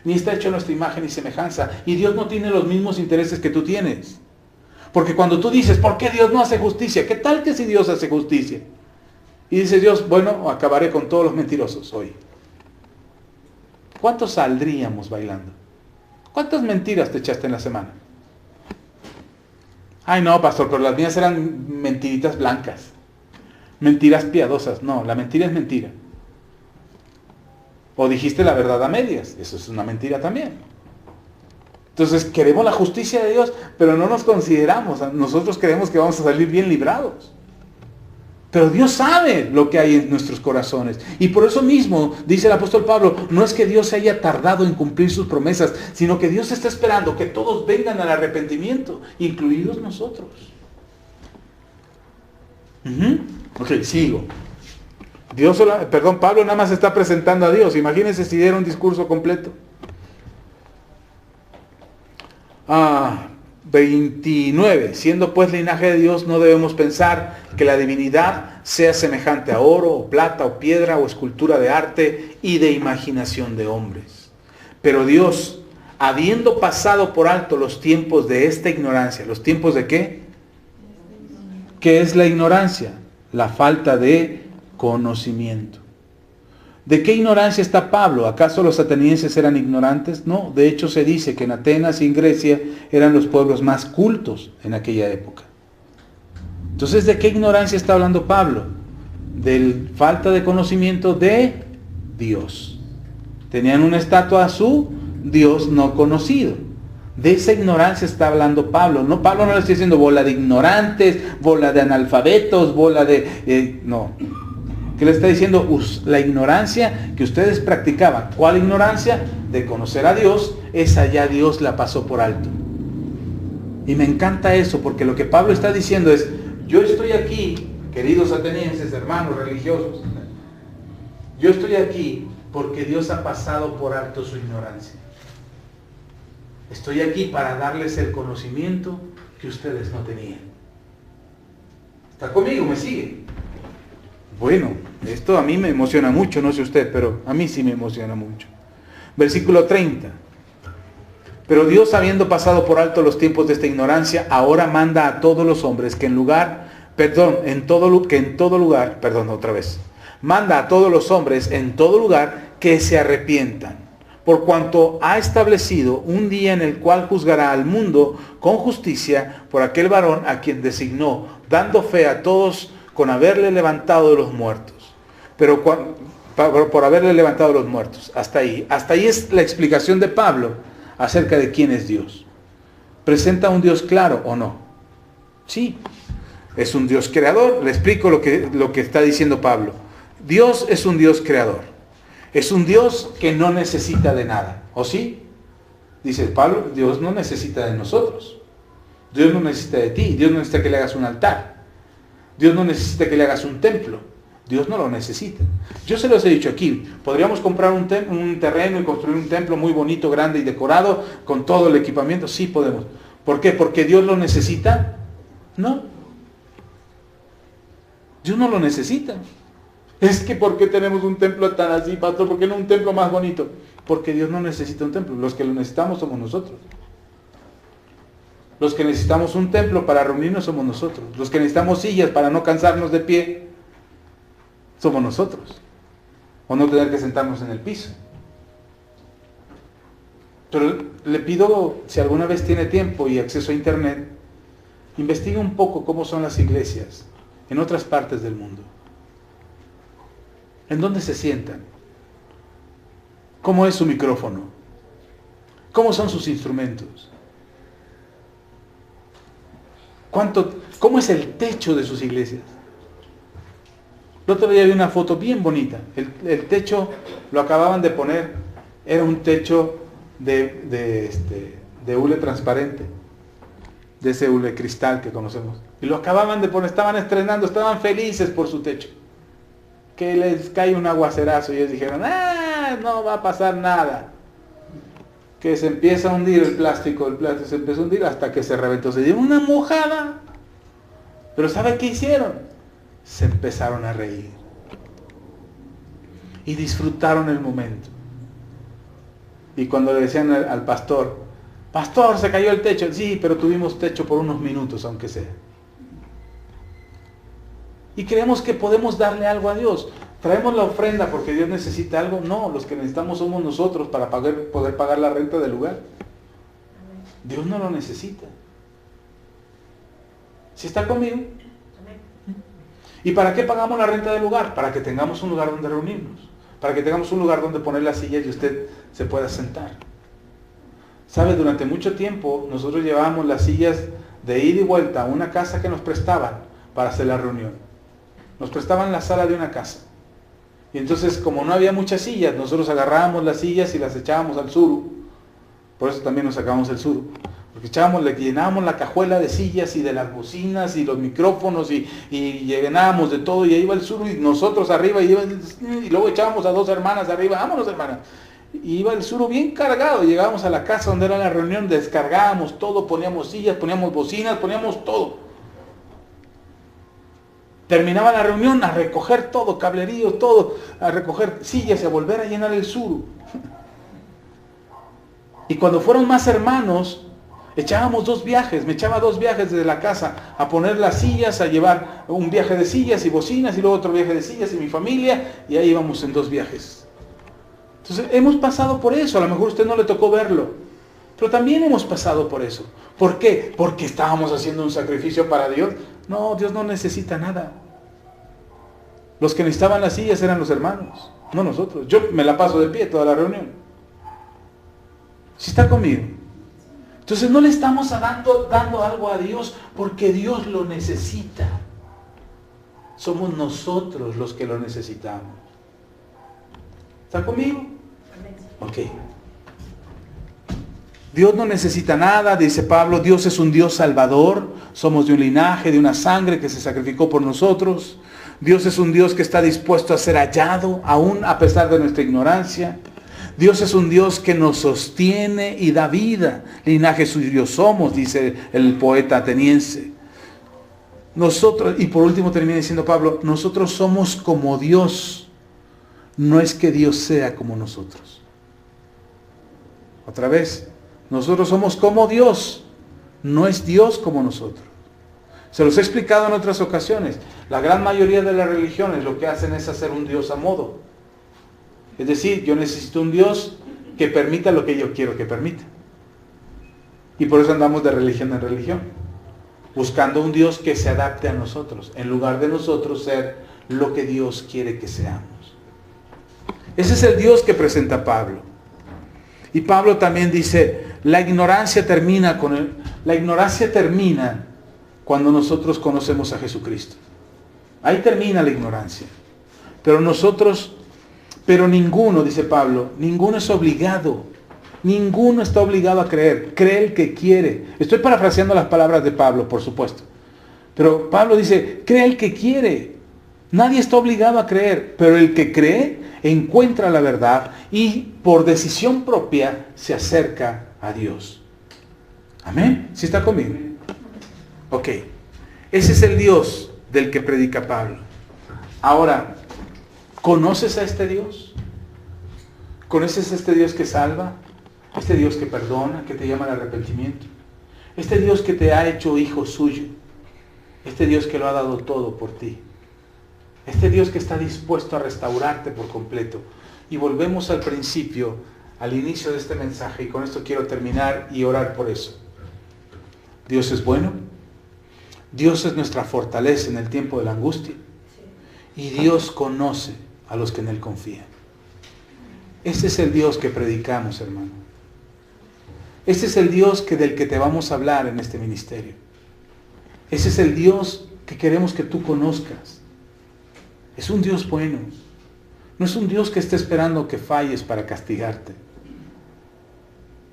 ni está hecho a nuestra imagen y semejanza. Y Dios no tiene los mismos intereses que tú tienes. Porque cuando tú dices, ¿por qué Dios no hace justicia? ¿Qué tal que si Dios hace justicia? Y dice Dios, bueno, acabaré con todos los mentirosos hoy. ¿Cuántos saldríamos bailando? ¿Cuántas mentiras te echaste en la semana? Ay, no, pastor, pero las mías eran mentiritas blancas. Mentiras piadosas. No, la mentira es mentira. O dijiste la verdad a medias. Eso es una mentira también. Entonces, queremos la justicia de Dios, pero no nos consideramos. Nosotros creemos que vamos a salir bien librados. Pero Dios sabe lo que hay en nuestros corazones. Y por eso mismo, dice el apóstol Pablo, no es que Dios se haya tardado en cumplir sus promesas, sino que Dios está esperando que todos vengan al arrepentimiento, incluidos nosotros. Ok, sigo. Pablo nada más está presentando a Dios. Imagínense si diera un discurso completo. 29. Siendo pues linaje de Dios, no debemos pensar que la divinidad sea semejante a oro, o plata, o piedra, o escultura de arte y de imaginación de hombres. Pero Dios, habiendo pasado por alto los tiempos de esta ignorancia, ¿los tiempos de qué? ¿Qué es la ignorancia? La falta de conocimiento. ¿De qué ignorancia está Pablo? ¿Acaso los atenienses eran ignorantes? No, de hecho se dice que en Atenas y en Grecia eran los pueblos más cultos en aquella época. Entonces, ¿de qué ignorancia está hablando Pablo? De falta de conocimiento de Dios. Tenían una estatua a su Dios no conocido. De esa ignorancia está hablando Pablo. No, Pablo no le está diciendo bola de ignorantes, bola de analfabetos, bola de... no. ¿Qué le está diciendo? La ignorancia que ustedes practicaban. ¿Cuál ignorancia? De conocer a Dios. Esa ya Dios la pasó por alto. Y me encanta eso, porque lo que Pablo está diciendo es, yo estoy aquí, queridos atenienses, hermanos religiosos, yo estoy aquí porque Dios ha pasado por alto su ignorancia. Estoy aquí para darles el conocimiento que ustedes no tenían. ¿Está conmigo? ¿Me sigue? Bueno, esto a mí me emociona mucho, no sé usted, pero a mí sí me emociona mucho. Versículo 30. Pero Dios, habiendo pasado por alto los tiempos de esta ignorancia, ahora manda a todos los hombres que manda a todos los hombres en todo lugar que se arrepientan, por cuanto ha establecido un día en el cual juzgará al mundo con justicia por aquel varón a quien designó, dando fe a todos con haberle levantado de los muertos. Por haberle levantado de los muertos. Hasta ahí es la explicación de Pablo acerca de quién es Dios. ¿Presenta un Dios claro o no? Sí, es un Dios creador. Le explico lo que está diciendo Pablo. Dios es un Dios creador. Es un Dios que no necesita de nada. ¿O sí? Dice Pablo, Dios no necesita de nosotros. Dios no necesita de ti. Dios no necesita que le hagas un altar. Dios no necesita que le hagas un templo. Dios no lo necesita. Yo se los he dicho aquí. Podríamos comprar un terreno y construir un templo muy bonito, grande y decorado con todo el equipamiento. Sí podemos. ¿Por qué? ¿Porque Dios lo necesita? No. Dios no lo necesita. Es que ¿por qué tenemos un templo tan así, pastor? ¿Por qué no un templo más bonito? Porque Dios no necesita un templo. Los que lo necesitamos somos nosotros. Los que necesitamos un templo para reunirnos somos nosotros. Los que necesitamos sillas para no cansarnos de pie somos nosotros. O no tener que sentarnos en el piso. Pero le pido, si alguna vez tiene tiempo y acceso a internet, investigue un poco cómo son las iglesias en otras partes del mundo. ¿En dónde se sientan? ¿Cómo es su micrófono? ¿Cómo son sus instrumentos? ¿Cómo es el techo de sus iglesias? El otro día vi una foto bien bonita. El techo lo acababan de poner. Era un techo de hule transparente. De ese hule cristal que conocemos. Y lo acababan de poner. Estaban estrenando. Estaban felices por su techo. Que les cae un aguacerazo. Y ellos dijeron, no va a pasar nada. Que se empieza a hundir el plástico se empezó a hundir hasta que se reventó. Se dio una mojada. Pero ¿sabe qué hicieron? Se empezaron a reír. Y disfrutaron el momento. Y cuando le decían al pastor, pastor, se cayó el techo. Sí, pero tuvimos techo por unos minutos, aunque sea. Y creemos que podemos darle algo a Dios. ¿Traemos la ofrenda porque Dios necesita algo? No, los que necesitamos somos nosotros para poder pagar la renta del lugar. Dios no lo necesita. ¿Sí está conmigo? ¿Y para qué pagamos la renta del lugar? Para que tengamos un lugar donde reunirnos. Para que tengamos un lugar donde poner las sillas y usted se pueda sentar. ¿Sabe? Durante mucho tiempo nosotros llevábamos las sillas de ida y vuelta a una casa que nos prestaban para hacer la reunión. Nos prestaban la sala de una casa. Y entonces, como no había muchas sillas, nosotros agarrábamos las sillas y las echábamos al suru. Por eso también nos sacamos el suru. Porque le llenábamos la cajuela de sillas y de las bocinas y los micrófonos y llenábamos de todo y ahí iba el suru y nosotros arriba y luego echábamos a 2 hermanas arriba, vámonos hermanas. Y iba el suru bien cargado, llegábamos a la casa donde era la reunión, descargábamos todo, poníamos sillas, poníamos bocinas, poníamos todo. Terminaba la reunión a recoger todo, cablerío, todo, a recoger sillas y a volver a llenar el suru. Y cuando fueron más hermanos, echábamos 2 viajes, me echaba 2 viajes desde la casa a poner las sillas, a llevar un viaje de sillas y bocinas y luego otro viaje de sillas y mi familia y ahí íbamos en 2 viajes. Entonces hemos pasado por eso, a lo mejor a usted no le tocó verlo, pero también hemos pasado por eso. ¿Por qué? Porque estábamos haciendo un sacrificio para Dios. No, Dios no necesita nada. Los que necesitaban las sillas eran los hermanos, no nosotros. Yo me la paso de pie toda la reunión. ¿Sí está conmigo? Entonces no le estamos dando algo a Dios porque Dios lo necesita. Somos nosotros los que lo necesitamos. ¿Está conmigo? Ok. Dios no necesita nada, dice Pablo. Dios es un Dios salvador. Somos de un linaje, de una sangre que se sacrificó por nosotros. Dios es un Dios que está dispuesto a ser hallado, aún a pesar de nuestra ignorancia. Dios es un Dios que nos sostiene y da vida. Linaje suyo somos, dice el poeta ateniense. Nosotros, y por último termina diciendo Pablo, nosotros somos como Dios, no es que Dios sea como nosotros. Otra vez, nosotros somos como Dios, no es Dios como nosotros. Se los he explicado en otras ocasiones. La gran mayoría de las religiones lo que hacen es hacer un Dios a modo. Es decir, yo necesito un Dios que permita lo que yo quiero que permita. Y por eso andamos de religión en religión, buscando un Dios que se adapte a nosotros, en lugar de nosotros ser lo que Dios quiere que seamos. Ese es el Dios que presenta Pablo. Y Pablo también dice, la ignorancia termina cuando nosotros conocemos a Jesucristo. Ahí termina la ignorancia. Pero ninguno, dice Pablo, ninguno es obligado. Ninguno está obligado a creer. Cree el que quiere. Estoy parafraseando las palabras de Pablo, por supuesto. Pero Pablo dice, cree el que quiere. Nadie está obligado a creer. Pero el que cree encuentra la verdad y por decisión propia se acerca a Dios. ¿Amén? ¿Sí está conmigo? Ok. Ese es el Dios del que predica Pablo. Ahora, ¿conoces a este Dios? ¿Conoces a este Dios que salva? Este Dios que perdona, que te llama al arrepentimiento. Este Dios que te ha hecho hijo suyo. Este Dios que lo ha dado todo por ti. Este Dios que está dispuesto a restaurarte por completo. Y volvemos al principio, al inicio de este mensaje, y con esto quiero terminar y orar por eso. Dios es bueno. Dios es nuestra fortaleza en el tiempo de la angustia. Y Dios conoce a los que en Él confían. Ese es el Dios que predicamos, hermano. Ese es el Dios del que te vamos a hablar en este ministerio. Ese es el Dios que queremos que tú conozcas. Es un Dios bueno. No es un Dios que esté esperando que falles para castigarte.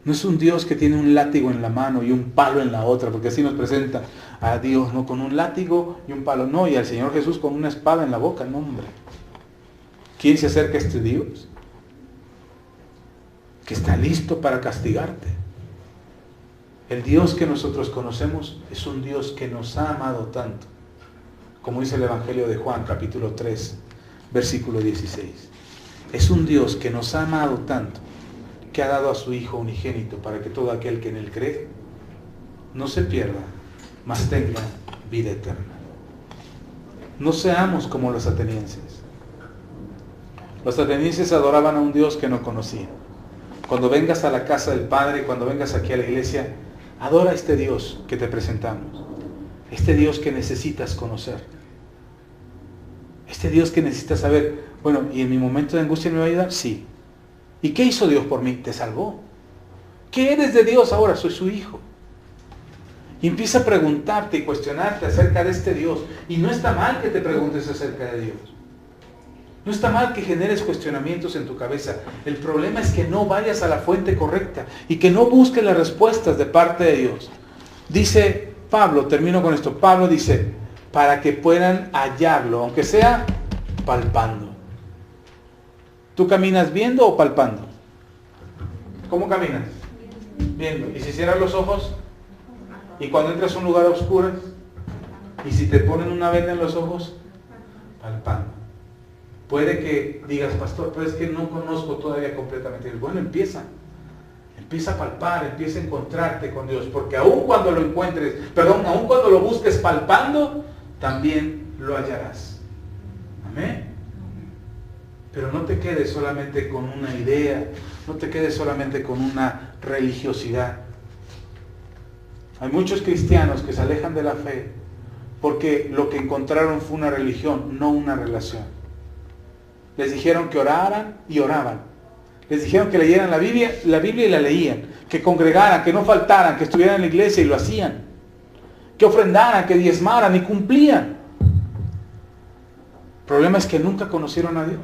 No es un Dios que tiene un látigo en la mano y un palo en la otra, porque así nos presenta a Dios, no con un látigo y un palo, no, y al Señor Jesús con una espada en la boca, no, hombre. ¿Quién se acerca a este Dios? Que está listo para castigarte. El Dios que nosotros conocemos es un Dios que nos ha amado tanto, como dice el Evangelio de Juan, capítulo 3, versículo 16. Es un Dios que nos ha amado tanto, que ha dado a su Hijo unigénito para que todo aquel que en Él cree no se pierda, mas tenga vida eterna. No seamos como los atenienses. Los atenienses adoraban a un Dios que no conocían. Cuando vengas a la casa del Padre, cuando vengas aquí a la iglesia, adora a este Dios que te presentamos. Este Dios que necesitas conocer. Este Dios que necesitas saber, bueno, ¿y en mi momento de angustia me va a ayudar? Sí. ¿Y qué hizo Dios por mí? Te salvó. ¿Qué eres de Dios ahora? Soy su hijo. Y empieza a preguntarte y cuestionarte acerca de este Dios. Y no está mal que te preguntes acerca de Dios. No está mal que generes cuestionamientos en tu cabeza. El problema es que no vayas a la fuente correcta y que no busques las respuestas de parte de Dios. Dice Pablo, termino con esto. Pablo dice, para que puedan hallarlo, aunque sea palpando. ¿Tú caminas viendo o palpando? ¿Cómo caminas? Viendo. ¿Y si cierras los ojos? ¿Y cuando entras a un lugar oscuro? ¿Y si te ponen una venda en los ojos? Palpando. Puede que digas, pastor, pero es que no conozco todavía completamente. Bueno, empieza a palpar, empieza a encontrarte con Dios, porque aun cuando lo aun cuando lo busques palpando, también lo hallarás. Amén. Pero no te quedes solamente con una idea, no te quedes solamente con una religiosidad. Hay muchos cristianos que se alejan de la fe porque lo que encontraron fue una religión, no una relación. Les dijeron que oraran y oraban. Les dijeron que leyeran la Biblia y la leían. Que congregaran, que no faltaran, que estuvieran en la iglesia y lo hacían. Que ofrendaran, que diezmaran y cumplían. El problema es que nunca conocieron a Dios.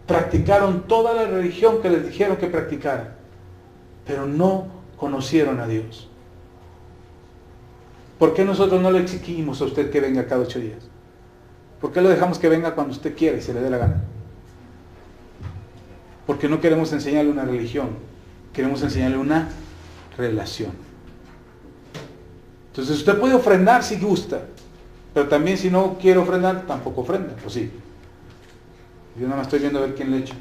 Practicaron toda la religión que les dijeron que practicaran, pero no conocieron a Dios. ¿Por qué nosotros no le exigimos a usted que venga cada 8 días? ¿Por qué lo dejamos que venga cuando usted quiera y se le dé la gana? Porque no queremos enseñarle una religión, queremos enseñarle una relación. Entonces usted puede ofrendar si gusta, pero también si no quiere ofrendar, tampoco ofrenda, pues sí. Yo nada más estoy viendo a ver quién le echa.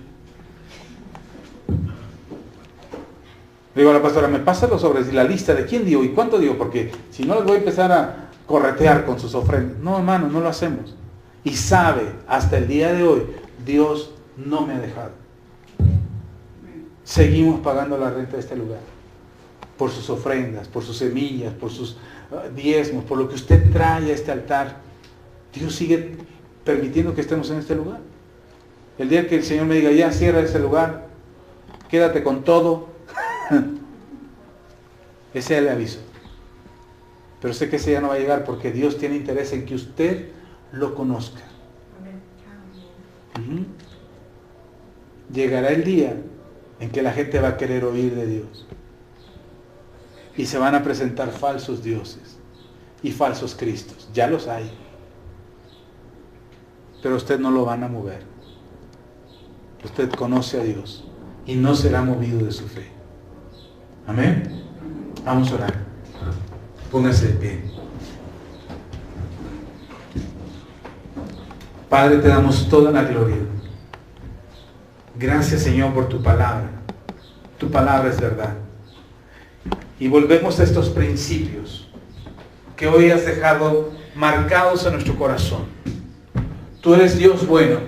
Le digo a la pastora, me pasa los sobres y la lista de quién dio y cuánto dio, porque si no les voy a empezar a corretear con sus ofrendas. No, hermano, no lo hacemos. Y sabe, hasta el día de hoy, Dios no me ha dejado. Seguimos pagando la renta de este lugar. Por sus ofrendas, por sus semillas, por sus diezmos, por lo que usted trae a este altar. Dios sigue permitiendo que estemos en este lugar. El día que el Señor me diga, ya cierra ese lugar, quédate con todo, ese es el aviso. Pero sé que ese ya no va a llegar porque Dios tiene interés en que usted lo conozca. Llegará el día en que la gente va a querer oír de Dios. Y se van a presentar falsos dioses y falsos cristos. Ya los hay. Pero usted no lo van a mover. Usted conoce a Dios y no será movido de su fe. Amén. Vamos a orar. Póngase de pie. Padre, te damos toda la gloria. Gracias, Señor, por tu palabra. Tu palabra es verdad. Y volvemos a estos principios que hoy has dejado marcados en nuestro corazón. Tú eres Dios bueno.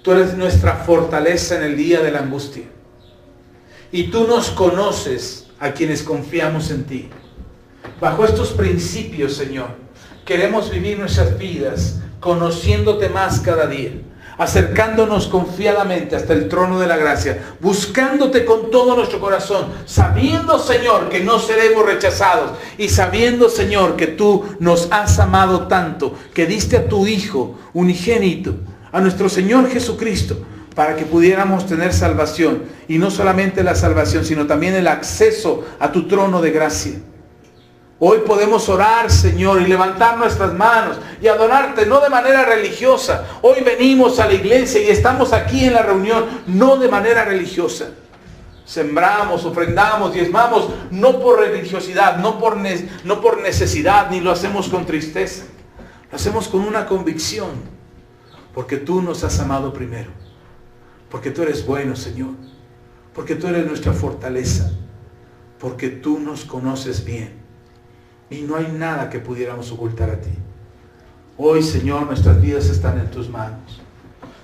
Tú eres nuestra fortaleza en el día de la angustia. Y tú nos conoces a quienes confiamos en ti. Bajo estos principios, Señor, queremos vivir nuestras vidas conociéndote más cada día, acercándonos confiadamente hasta el trono de la gracia, buscándote con todo nuestro corazón, sabiendo, Señor, que no seremos rechazados y sabiendo, Señor, que tú nos has amado tanto, que diste a tu Hijo unigénito, a nuestro Señor Jesucristo, para que pudiéramos tener salvación, y no solamente la salvación, sino también el acceso a tu trono de gracia. Hoy podemos orar, Señor, y levantar nuestras manos y adorarte, no de manera religiosa. Hoy venimos a la iglesia y estamos aquí en la reunión, no de manera religiosa. Sembramos, ofrendamos, diezmamos, no por religiosidad, no por necesidad, ni lo hacemos con tristeza. Lo hacemos con una convicción, porque tú nos has amado primero. Porque tú eres bueno, Señor. Porque tú eres nuestra fortaleza. Porque tú nos conoces bien. Y no hay nada que pudiéramos ocultar a ti. Hoy, Señor, nuestras vidas están en tus manos.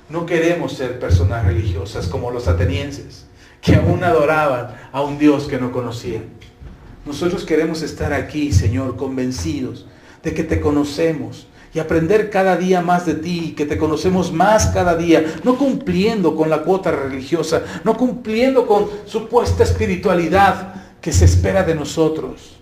No queremos ser personas religiosas como los atenienses, que aún adoraban a un Dios que no conocían. Nosotros queremos estar aquí, Señor, convencidos de que te conocemos y aprender cada día más de ti, que te conocemos más cada día, no cumpliendo con la cuota religiosa, no cumpliendo con supuesta espiritualidad que se espera de nosotros.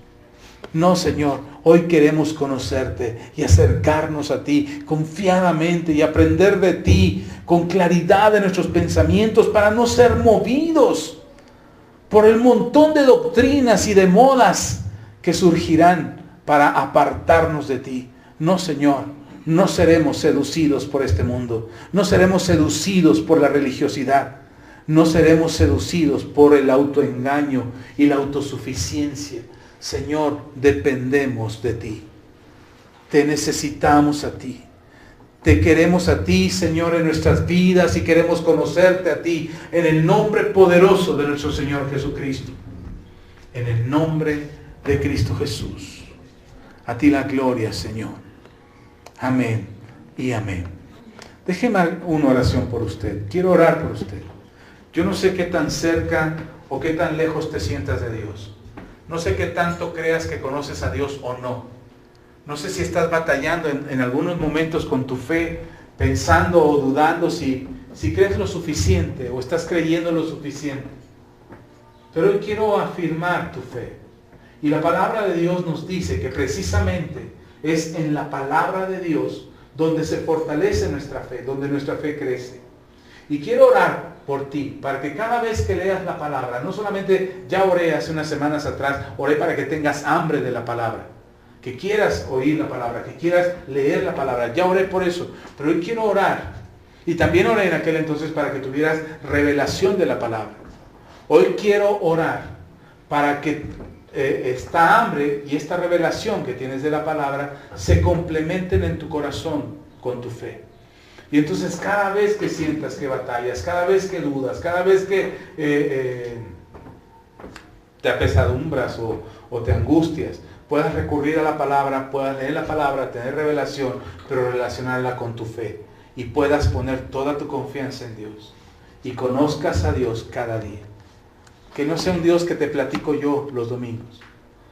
No, Señor, hoy queremos conocerte y acercarnos a ti confiadamente y aprender de ti con claridad de nuestros pensamientos para no ser movidos por el montón de doctrinas y de modas que surgirán para apartarnos de ti. No, Señor, no seremos seducidos por este mundo, no seremos seducidos por la religiosidad, no seremos seducidos por el autoengaño y la autosuficiencia. Señor, dependemos de ti. Te necesitamos a ti. Te queremos a ti, Señor, en nuestras vidas y queremos conocerte a ti en el nombre poderoso de nuestro Señor Jesucristo. En el nombre de Cristo Jesús. A ti la gloria, Señor. Amén y amén. Déjeme una oración por usted. Quiero orar por usted. Yo no sé qué tan cerca o qué tan lejos te sientas de Dios. No sé qué tanto creas que conoces a Dios o no. No sé si estás batallando en algunos momentos con tu fe, pensando o dudando si crees lo suficiente o estás creyendo lo suficiente. Pero hoy quiero afirmar tu fe. Y la palabra de Dios nos dice que precisamente es en la palabra de Dios donde se fortalece nuestra fe, donde nuestra fe crece. Y quiero orar por ti, para que cada vez que leas la palabra, no solamente ya oré hace unas semanas atrás, oré para que tengas hambre de la palabra, que quieras oír la palabra, que quieras leer la palabra, ya oré por eso, pero hoy quiero orar. Y también oré en aquel entonces para que tuvieras revelación de la palabra. Hoy quiero orar para que esta hambre y esta revelación que tienes de la palabra se complementen en tu corazón con tu fe. Y entonces cada vez que sientas que batallas, cada vez que dudas, cada vez que te apesadumbras o te angustias, puedas recurrir a la palabra, puedas leer la palabra, tener revelación, pero relacionarla con tu fe. Y puedas poner toda tu confianza en Dios. Y conozcas a Dios cada día. Que no sea un Dios que te platico yo los domingos,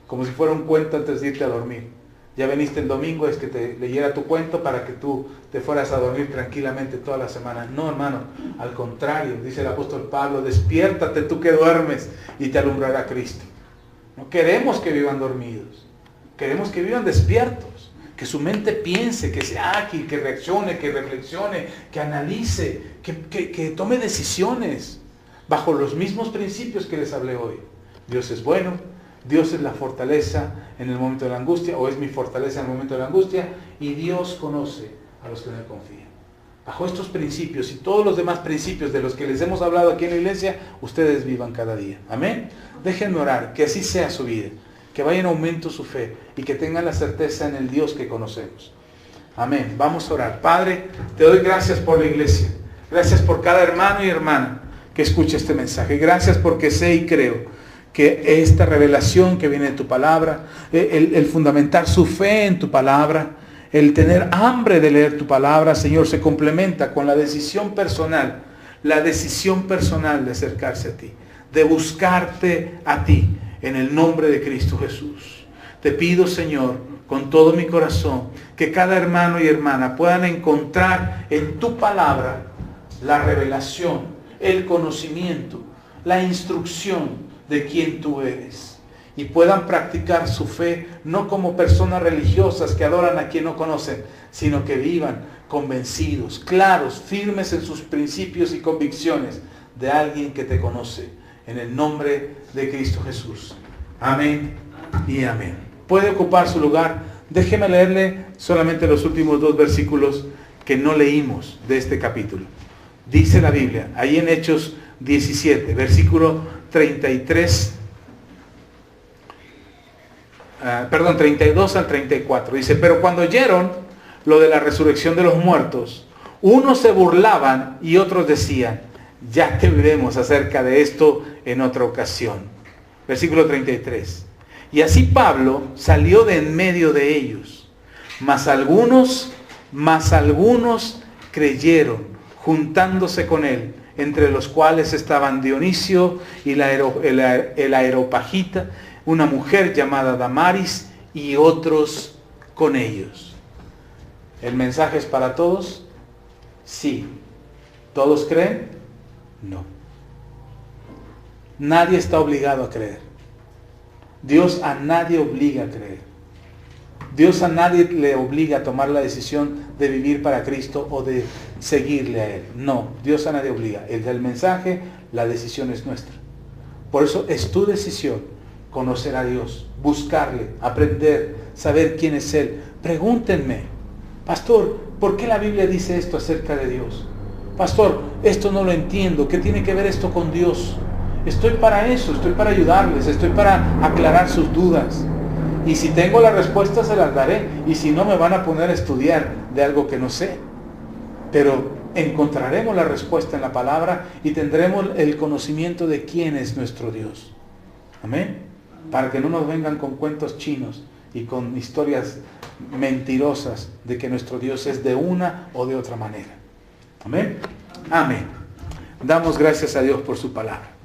como si fuera un cuento antes de irte a dormir. Ya veniste el domingo, es que te leyera tu cuento para que tú te fueras a dormir tranquilamente toda la semana. No, hermano, al contrario, dice el apóstol Pablo, despiértate tú que duermes y te alumbrará Cristo. No queremos que vivan dormidos, queremos que vivan despiertos, que su mente piense, que sea ágil, que reaccione, que reflexione, que analice, que tome decisiones bajo los mismos principios que les hablé hoy. Dios es bueno, Dios es la fortaleza en el momento de la angustia, o es mi fortaleza en el momento de la angustia, y Dios conoce a los que en Él confían. Bajo estos principios y todos los demás principios de los que les hemos hablado aquí en la iglesia, ustedes vivan cada día. Amén. Déjenme orar, que así sea su vida, que vaya en aumento su fe y que tengan la certeza en el Dios que conocemos. Amén. Vamos a orar. Padre, te doy gracias por la iglesia. Gracias por cada hermano y hermana que escucha este mensaje. Gracias porque sé y creo que esta revelación que viene de tu palabra, el fundamentar su fe en tu palabra, el tener hambre de leer tu palabra, Señor, se complementa con la decisión personal de acercarse a ti, de buscarte a ti, en el nombre de Cristo Jesús. Te pido, Señor, con todo mi corazón, que cada hermano y hermana puedan encontrar en tu palabra la revelación, el conocimiento, la instrucción de quién tú eres, y puedan practicar su fe no como personas religiosas que adoran a quien no conocen, sino que vivan convencidos, claros, firmes en sus principios y convicciones de alguien que te conoce, en el nombre de Cristo Jesús. Amén y amén. Puede ocupar su lugar. Déjeme leerle solamente los últimos 2 versículos que no leímos de este capítulo. Dice la Biblia, ahí en Hechos 17, versículo 32 al 34. Dice, pero cuando oyeron lo de la resurrección de los muertos, unos se burlaban y otros decían, ya te veremos acerca de esto en otra ocasión. Versículo 33. Y así Pablo salió de en medio de ellos, mas algunos creyeron, juntándose con él, entre los cuales estaban Dionisio y el Areopagita, una mujer llamada Damaris, y otros con ellos. ¿El mensaje es para todos? Sí. ¿Todos creen? No. Nadie está obligado a creer. Dios a nadie obliga a creer. Dios a nadie le obliga a tomar la decisión de vivir para Cristo o de seguirle a Él. No, Dios a nadie obliga. El del mensaje, la decisión es nuestra. Por eso es tu decisión conocer a Dios, buscarle, aprender, saber quién es Él. Pregúntenme, pastor, ¿por qué la Biblia dice esto acerca de Dios? Pastor, esto no lo entiendo. ¿Qué tiene que ver esto con Dios? Estoy para eso, estoy para ayudarles, estoy para aclarar sus dudas. Y si tengo la respuesta se las daré. Y si no, me van a poner a estudiar de algo que no sé. Pero encontraremos la respuesta en la palabra y tendremos el conocimiento de quién es nuestro Dios. Amén. Para que no nos vengan con cuentos chinos y con historias mentirosas de que nuestro Dios es de una o de otra manera. Amén. Amén. Damos gracias a Dios por su palabra.